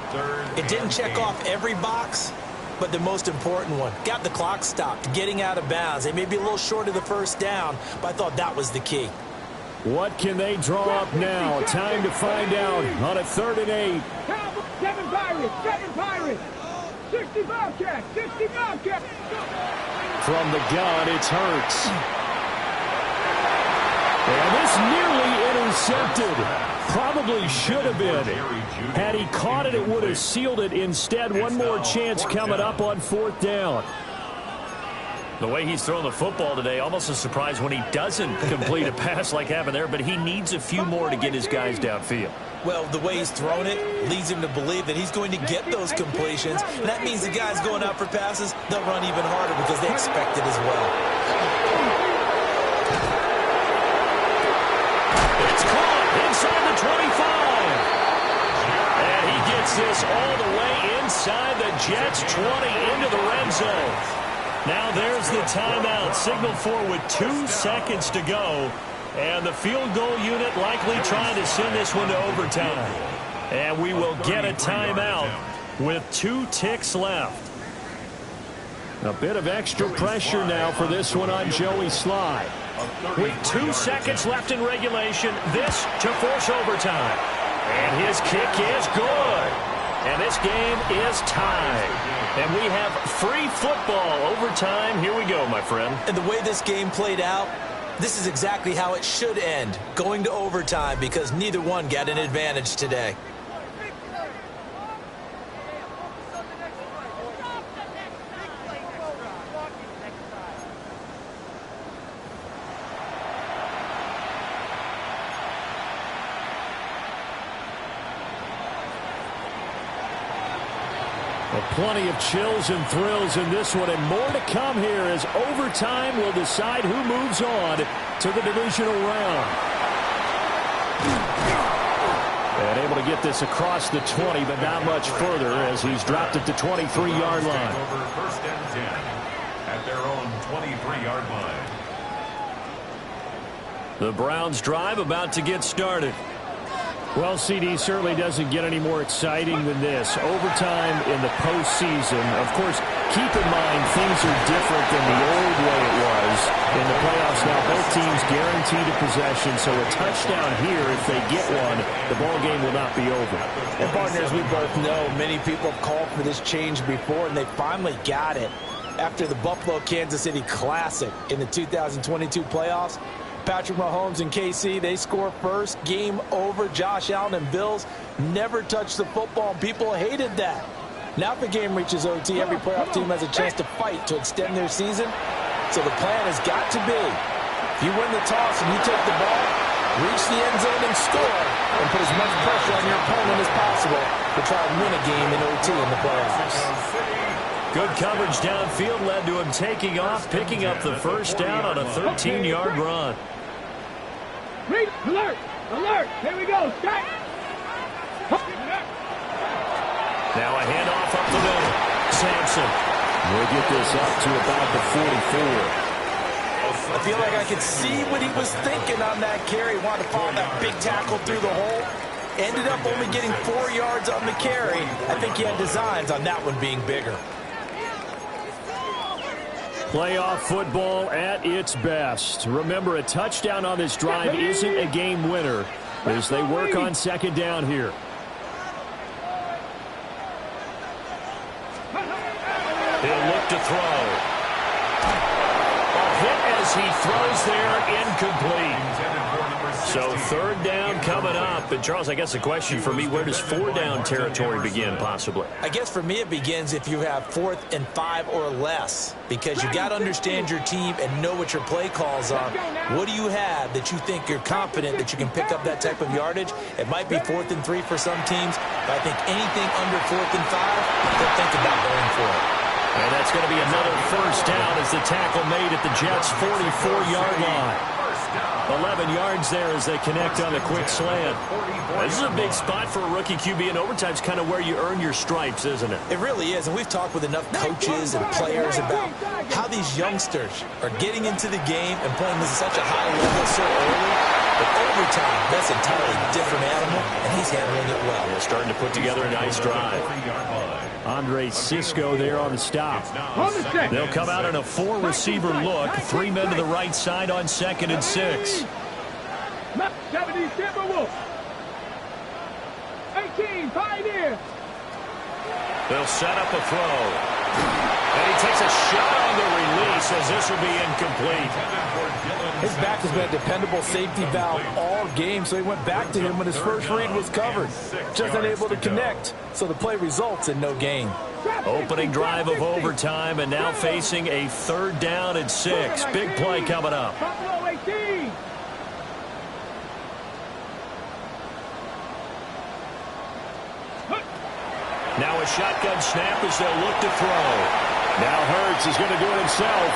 It didn't check off every box, but the most important one. Got the clock stopped, getting out of bounds. They may be a little short of the 1st down, but I thought that was the key.
What can they draw up now? Time to find out on a 3rd and 8.
7 Pirates. 60 Bobcats.
From the gun, it's Hurts. And this nearly intercepted. Probably should have been. Had he caught it, it would have sealed it. Instead, one more chance coming up on 4th down. The way he's throwing the football today, almost a surprise when he doesn't complete a pass like happened there, but he needs a few more to get his guys downfield.
Well, the way he's thrown it leads him to believe that he's going to get those completions. And that means the guys going out for passes, they'll run even harder because they expect it as well.
It's caught inside the 25. And he gets this all the way inside the Jets' 20 into the red zone. Now there's the timeout signaled for with 2 seconds to go. And the field goal unit likely trying to send this one to overtime. And we will get a timeout with 2 ticks left. A bit of extra pressure now for this one on Joey Sly. With 2 seconds left in regulation, this to force overtime. And his kick is good. And this game is tied. And we have free football overtime. Here we go, my friend.
And the way this game played out, this is exactly how it should end, going to overtime, because neither one got an advantage today.
Plenty of chills and thrills in this one, and more to come here as overtime will decide who moves on to the divisional round. And able to get this across the 20, but not much further as he's dropped it to 23-yard line.
Over 1st and 10 at their own 23-yard line.
The Browns drive about to get started. Well, CD certainly doesn't get any more exciting than this. Overtime in the postseason. Of course, keep in mind things are different than the old way it was. In the playoffs now, both teams guaranteed a possession, so a touchdown here, if they get one, the ball game will not be over.
And partners, we both know many people have called for this change before, and they finally got it. After the Buffalo-Kansas City Classic in the 2022 playoffs, Patrick Mahomes and KC, they score first. Game over. Josh Allen and Bills never touched the football, and people hated that. Now if the game reaches OT, every playoff team has a chance to fight to extend their season. So the plan has got to be, if you win the toss and you take the ball, reach the end zone and score, and put as much pressure on your opponent as possible to try and win a game in OT in the playoffs.
Good coverage downfield led to him taking off, picking up the first down on a 13-yard run.
Read, alert, alert, here we go, strike.
Now a handoff up the middle. Sampson will get this up to about the 44.
I feel like I could see what he was thinking on that carry. Wanted to follow that big tackle through the hole. Ended up only getting 4 yards on the carry. I think he had designs on that one being bigger.
Playoff football at its best. Remember, a touchdown on this drive isn't a game winner as they work on second down here. He'll look to throw. A hit as he throws there, incomplete. So third down coming up. And Charles, I guess the question for me, where does 4 down territory begin possibly?
I guess for me it begins if you have 4th and 5 or less, because you got to understand your team and know what your play calls are. What do you have that you think you're confident that you can pick up that type of yardage? It might be 4th and 3 for some teams, but I think anything under 4th and 5, they'll think about going for it.
And that's going to be another first down as the tackle made at the Jets' 44-yard line. 11 yards there as they connect on the quick slant. This is a big spot for a rookie QB, and overtime's kind of where you earn your stripes, isn't it?
It really is, and we've talked with enough coaches and players about how these youngsters are getting into the game and playing this at such a high level so early. But overtime, that's an entirely different animal, and he's handling it well.
They're starting to put together a nice drive. Andre Cisco there on the stop. They'll come out in a 4-receiver look. 3 men to the right side on 2nd and 6.
70 Timberwolves. 18, Pioneer.
They'll set up a throw. And he takes a shot on the release as this will be incomplete.
His back has been a dependable safety valve all game, so he went back to him when his first read was covered. Just unable to connect, so the play results in no gain.
Opening drive of overtime, and now facing a 3rd down and 6. Big play coming up. Now a shotgun snap as they'll look to throw. Now Hurts is going to do it himself.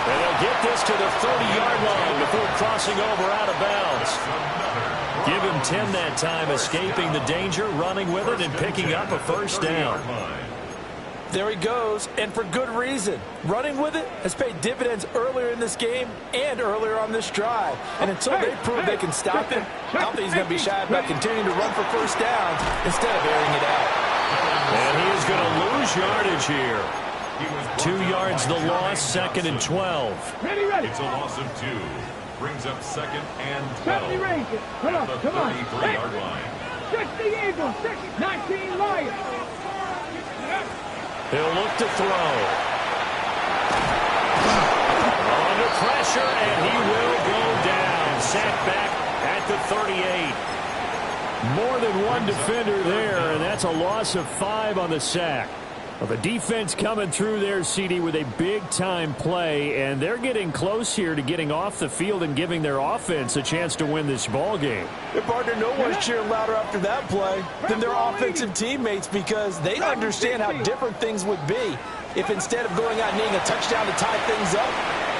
And they'll get this to the 30-yard line before crossing over out of bounds. Give him 10 that time, escaping the danger, running with it, and picking up a 1st down.
There he goes, and for good reason. Running with it has paid dividends earlier in this game and earlier on this drive. And until they prove they can stop him, I don't think he's going to be shy about continuing to run for 1st downs instead of airing it out.
And he is going to lose yardage here. 2 yards the loss, 2nd and 12.
It's a loss of 2. Brings up 2nd and 12.
Come on,
At the
come on.
33-yard line.
60 Eagles, 19 Lions.
He'll look to throw. Under pressure, and he will go down. Sacked back at the 38. More than one defender there, and that's a loss of 5 on the sack. Well, the defense coming through there, CD, with a big-time play, and they're getting close here to getting off the field and giving their offense a chance to win this ball game.
Their partner, no one's cheering louder after that play than their offensive teammates, because they understand how different things would be if instead of going out and needing a touchdown to tie things up,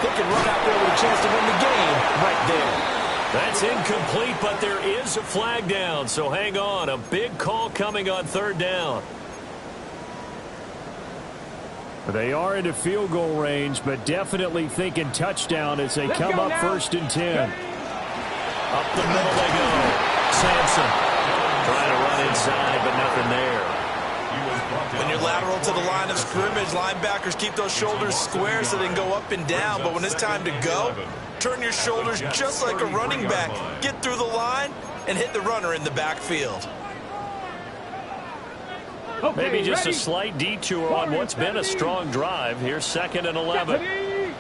they can run out there with a chance to win the game right there.
That's incomplete, but there is a flag down, so hang on. A big call coming on 3rd down. They are into field goal range, but definitely thinking touchdown as they come up 1st and 10. Up the middle they go. Sampson trying to run inside, but nothing there.
When you're lateral to the line of scrimmage, linebackers keep those shoulders square so they can go up and down. But when it's time to go, turn your shoulders just like a running back. Get through the line and hit the runner in the backfield.
Maybe just a slight detour on what's been a strong drive. Here's 2nd and 11.
19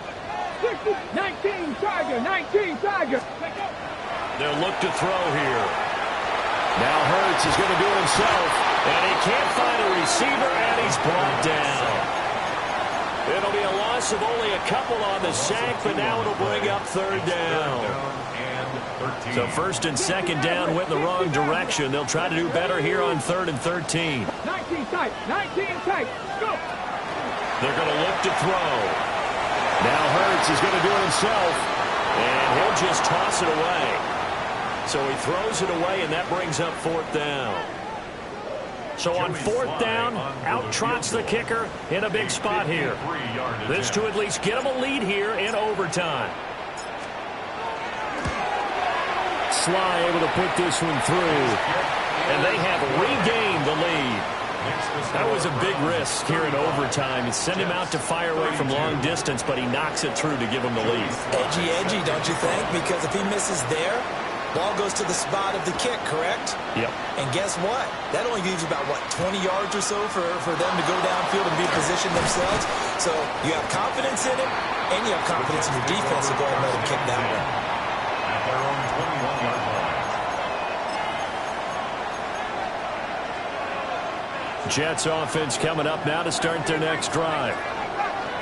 Tiger.
They'll look to throw here. Now Hurts is going to do it himself, and he can't find a receiver, and he's brought down. It'll be a loss of only a couple on the sack, but now it'll bring up 3rd down. So 1st and 2nd down went in the wrong direction. They'll try to do better here on 3rd and 13.
19 tight, go!
They're going to look to throw. Now Hurts is going to do it himself, and he'll just toss it away. So he throws it away, and that brings up 4th down. So on 4th down, out trots the kicker in a big spot here. This to at least get him a lead here in overtime. Sly able to put this one through, and they have regained the lead. That was a big risk here in overtime. You send him out to fire away from long distance, but he knocks it through to give him the lead.
Edgy, don't you think? Because if he misses there, ball goes to the spot of the kick, correct?
Yep.
And guess what? That only leaves about, 20 yards or so for them to go downfield and be positioned themselves. So you have confidence in him, and you have confidence in your defense to go ahead and let him kick that one.
At their own 21-yard line.
Jets offense coming up now to start their next drive.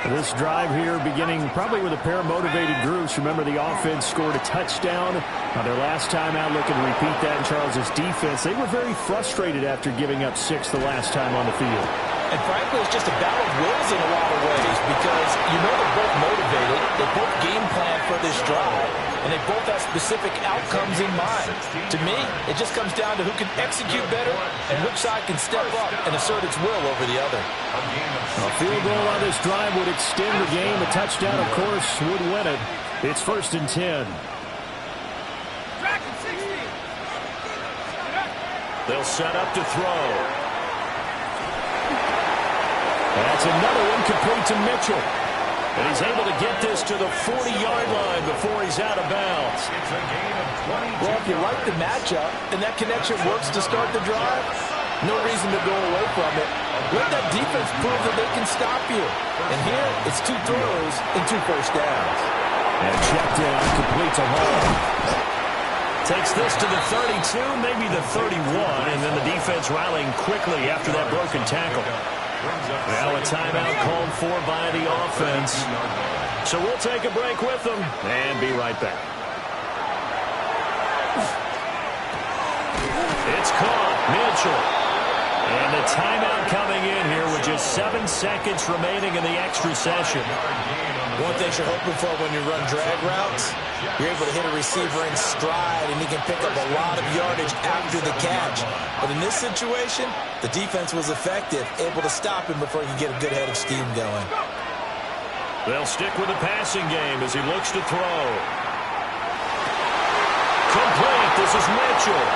This drive here beginning probably with a pair of motivated groups. Remember, the offense scored a touchdown. Their last time out, looking to repeat that in Charles' defense. They were very frustrated after giving up 6 the last time on the field.
And frankly, it's just a battle of wills in a lot of ways, because they're both motivated. They both game plan for this drive, and they both have specific outcomes in mind. To me, it just comes down to who can execute better and which side can step up and assert its will over the other.
A field goal on this drive would extend the game. A touchdown, of course, would win it. It's 1st and 10. They'll set up to throw. That's another one complete to Mitchell. And he's able to get this to the 40-yard line before he's out of bounds.
It's a gain of 22.
Well, if you like the matchup and that connection works to start the drive, No reason to go away from it. Let that defense prove that they can stop you. And here, it's 2 throws and 2 first downs.
And check down, complete to Hall. Takes this to the 32, maybe the 31, and then the defense rallying quickly after that broken tackle. Now a timeout called for by the offense. So we'll take a break with them and be right back. It's caught, Mitchell. And the timeout coming in here with just 7 seconds remaining in the extra session.
One thing you're hoping for when you run drag routes, you're able to hit a receiver in stride, and he can pick up a lot of yardage after the catch. But in this situation, the defense was effective, able to stop him before he could get a good head of steam going.
They'll stick with the passing game as he looks to throw. Complete. This is Mitchell.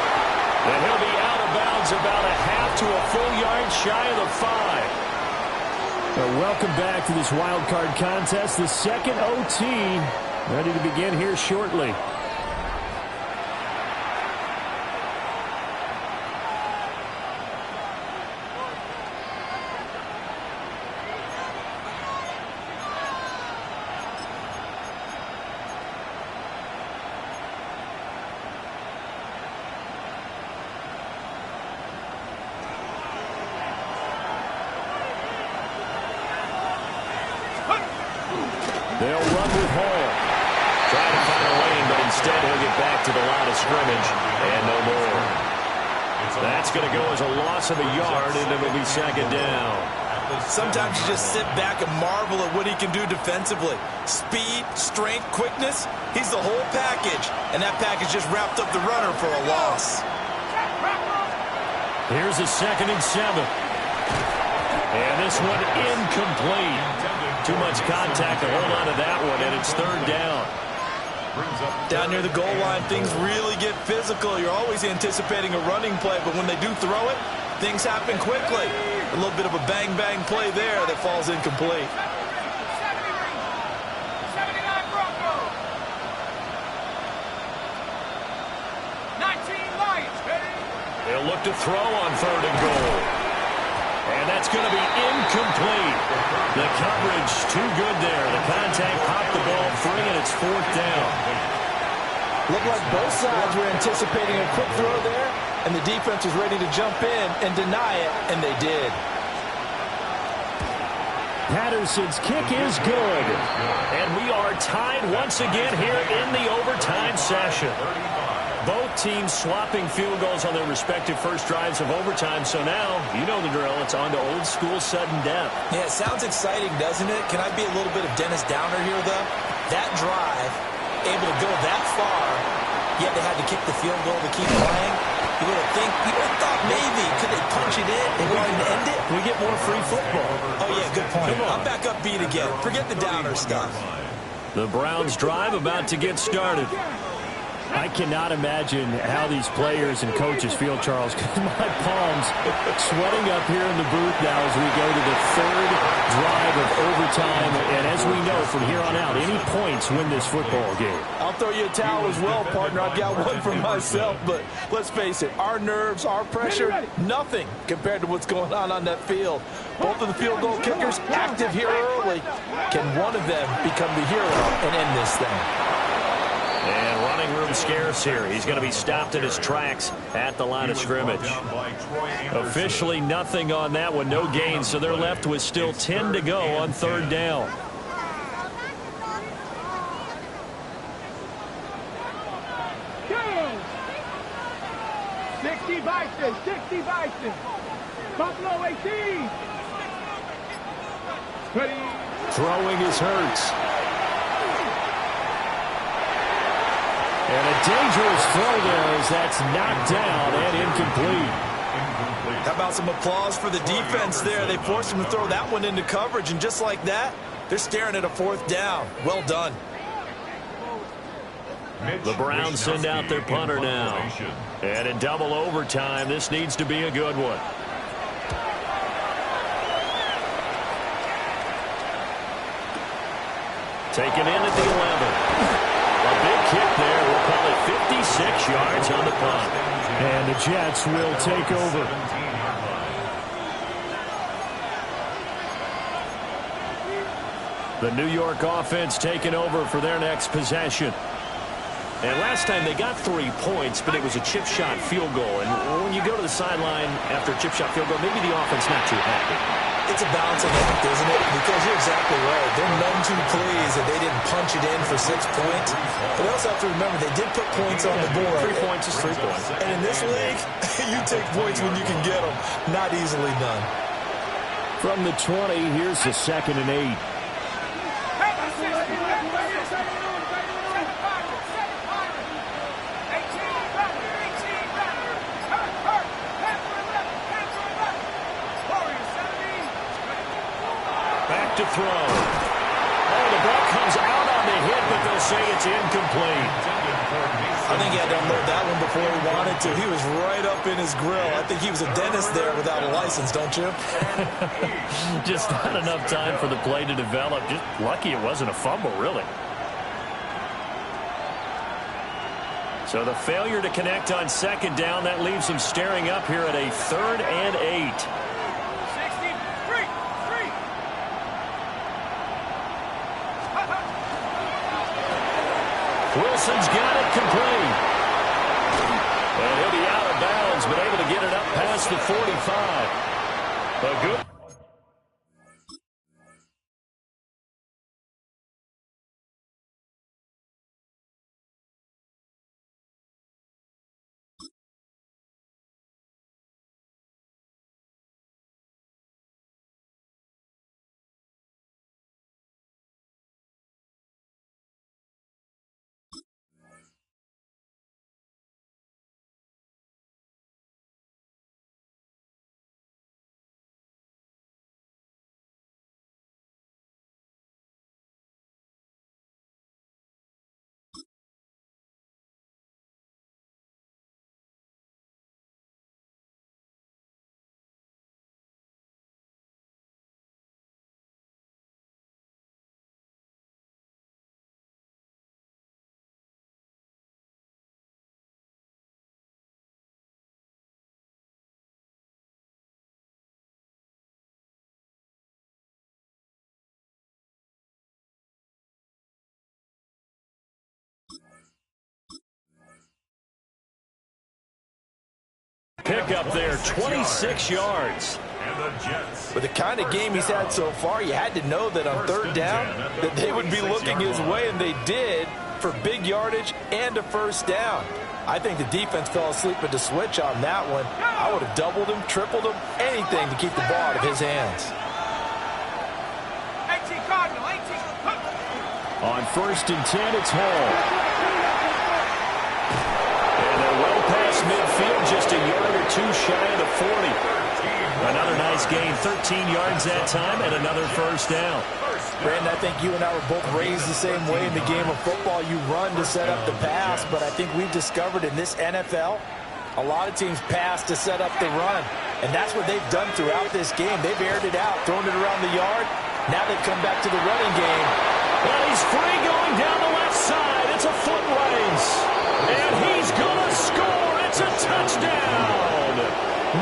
And he'll be out of bounds about a half to a full yard shy of the 5. Welcome back to this wild card contest. The second OT ready to begin here shortly. They'll run with Hall. Trying to find a lane, but instead he'll get back to the line of scrimmage and no more. That's going to go as a loss of a yard, and it'll be second down.
Sometimes you just sit back and marvel at what he can do defensively. Speed, strength, quickness, he's the whole package. And that package just wrapped up the runner for a loss.
Here's a 2nd and 7. And this one incomplete. Too much contact to hold on to that one, and it's 3rd down.
Down near the goal line, things really get physical. You're always anticipating a running play, but when they do throw it, things happen quickly. A little bit of a bang-bang play there that falls incomplete.
They'll look to throw on 3rd and goal. And that's going to be incomplete. The coverage too good there. The contact popped the ball free, and it's 4th down.
Looked like both sides were anticipating a quick throw there, and the defense was ready to jump in and deny it, and they did.
Patterson's kick is good. And we are tied once again here in the overtime session. Both teams swapping field goals on their respective first drives of overtime. So now, you know the drill. It's on to old school sudden death.
Yeah, it sounds exciting, doesn't it? Can I be a little bit of Dennis Downer here, though? That drive, able to go that far, yet they had to kick the field goal to keep playing. You would have thought maybe, could they punch it in and go ahead and end it?
We get more free football.
Oh, yeah, good point. I'm back upbeat again. Forget the Downer stuff.
The Browns drive about to get started. I cannot imagine how these players and coaches feel, Charles, because my palms sweating up here in the booth now as we go to the 3rd drive of overtime. And as we know, from here on out, any points win this football game.
I'll throw you a towel as well, partner. I've got one for myself, but let's face it, our nerves, our pressure, nothing compared to what's going on that field. Both of the field goal kickers active here early. Can one of them become the hero and end this thing?
And running room scarce here. He's going to be stopped in his tracks at the line of scrimmage. Officially nothing on that one. No gain, so they're left with still 10 to go on 3rd down.
Bison, 60 Bison. Buffalo 18. Ready.
Throwing is Hurts. And a dangerous throw there as that's knocked down and incomplete.
How about some applause for the defense there? They forced him to throw that one into coverage, and just like that, they're staring at a 4th down. Well done.
The Browns send out their punter now. And in double overtime, this needs to be a good one. Taken in at the 11. A big kick there. We'll call it 56 yards on the punt. And the Jets will take over. The New York offense taking over for their next possession. And last time they got 3 points, but it was a chip shot field goal. And when you go to the sideline after a chip shot field goal, maybe the offense not too happy.
It's a balancing act, isn't it? Because you're exactly right. They're none too pleased that they didn't punch it in for 6 points. But we also have to remember they did put points on the board.
3 points is 3 points.
And in this league, you take points when you can get them. Not easily done.
From the 20, here's the 2nd and 8. Back to throw. Oh, the ball comes out on the hit, but they'll say it's incomplete.
I think he had to unload that one before he wanted to. He was right up in his grill. I think he was a dentist there without a license, don't you?
Just not enough time for the play to develop. Just lucky it wasn't a fumble, really. So the failure to connect on 2nd down, that leaves them staring up here at a 3rd and 8. Wilson's got it complete. And he'll be out of bounds, but able to get it up past the 45. A good. Pick up there, 26 yards.
With the kind of game he's had so far, you had to know that on 3rd down that they would be looking his way, and they did, for big yardage and a 1st down. I think the defense fell asleep at the switch on that one. I would have doubled him, tripled him, anything to keep the ball out of his hands.
On 1st and 10, it's Hall. And they're well past midfield, just a yard or 2 shy of the 40. Another nice gain, 13 yards that time, and another 1st down.
Brandon, I think you and I were both raised the same way in the game of football. You run to set up the pass, but I think we've discovered in this NFL, a lot of teams pass to set up the run. And that's what they've done throughout this game. They've aired it out, thrown it around the yard. Now they've come back to the running game.
Well, he's free going down the left side. It's a foot race. And he's going to score. It's a touchdown.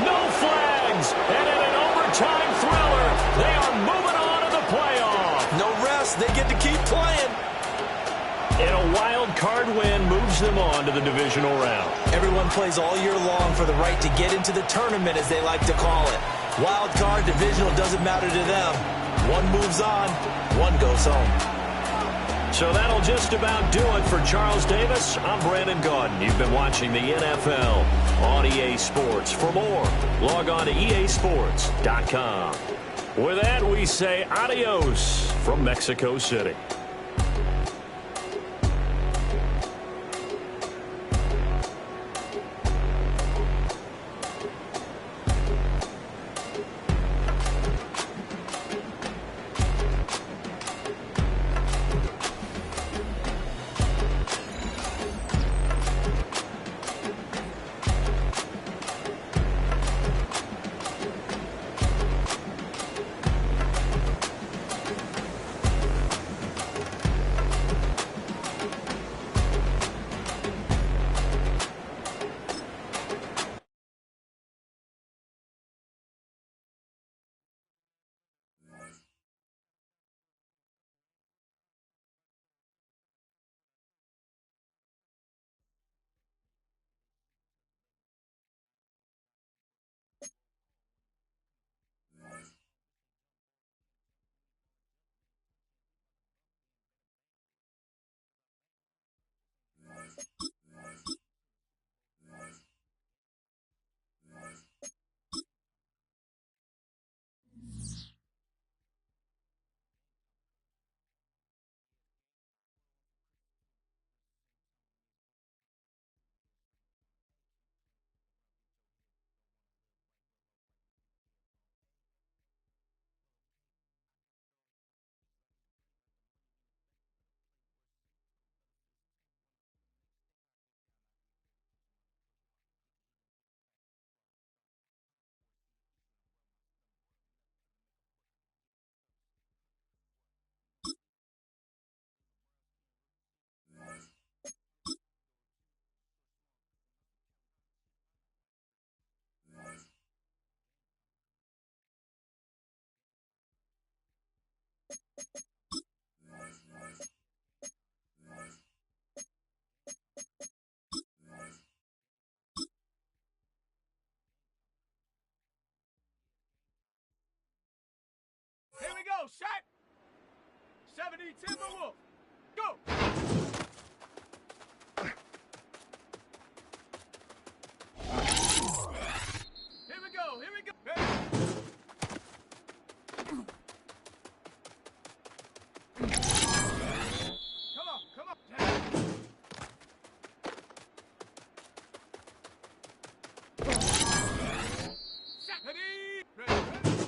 No flags. And in an overtime thriller, they are moving on to the playoff.
No rest. They get to keep playing.
And a wild card win moves them on to the divisional round.
Everyone plays all year long for the right to get into the tournament, as they like to call it. Wild card, divisional, doesn't matter to them. One moves on, one goes home.
So that'll just about do it for Charles Davis. I'm Brandon Gaudin. You've been watching the NFL on EA Sports. For more, log on to easports.com. With that, we say adios from Mexico City.
Here we go, shot. 70 Timberwolf. Go. Here we go, here we go. Come on, come on. Ready, ready, ready.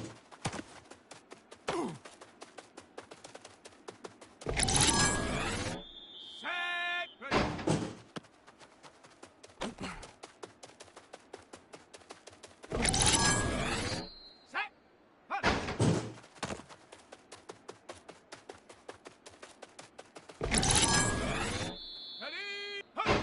Set, ready. Set, hunt. Ready, hunt.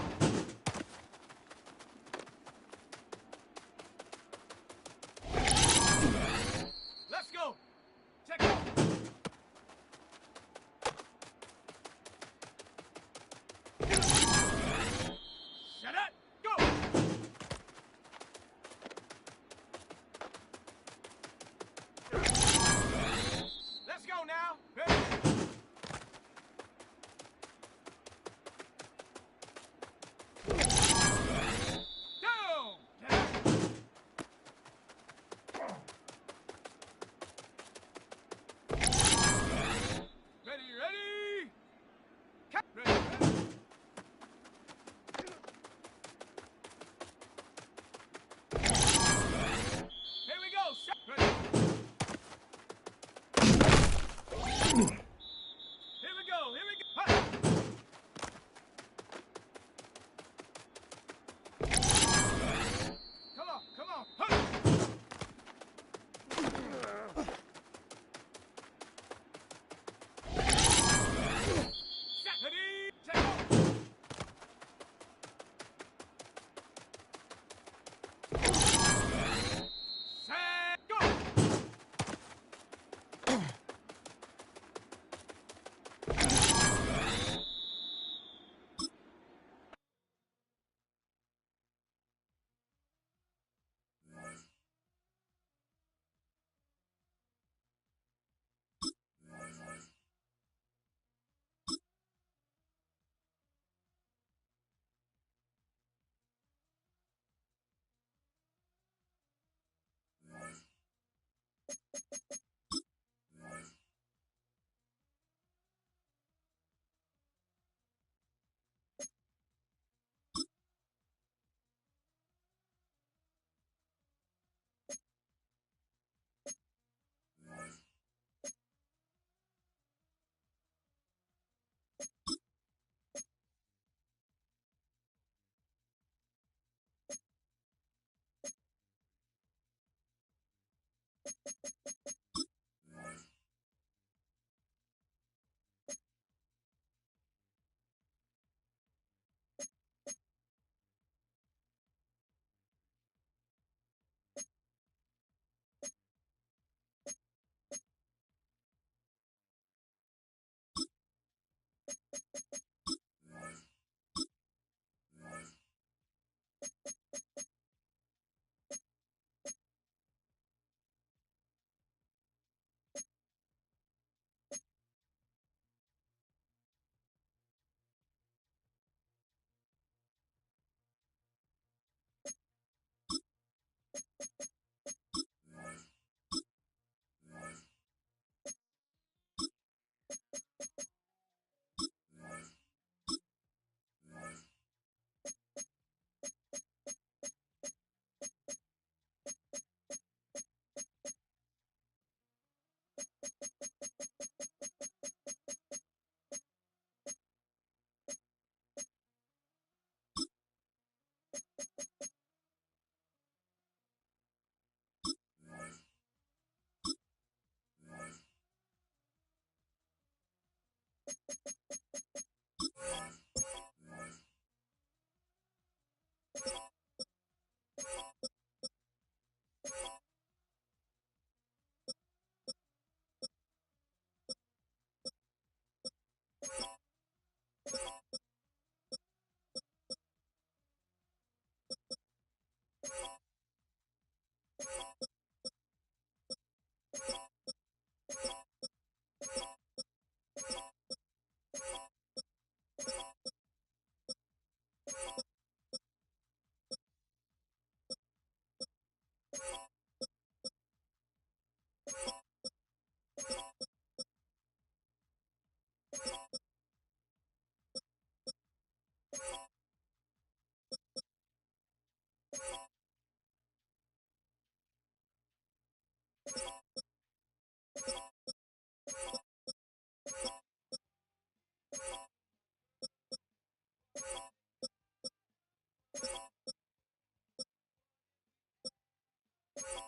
Let's go. Check it out. Shut up. Go. Let's go now. Ready? Down. Get up. Ready, ready. Cut. Ready, ready. Here we go. Shot. Ready. Here we go. Here we go. Huh. Come on. Come on. Huh. Shot. Ready. Take off. Set. Go.
you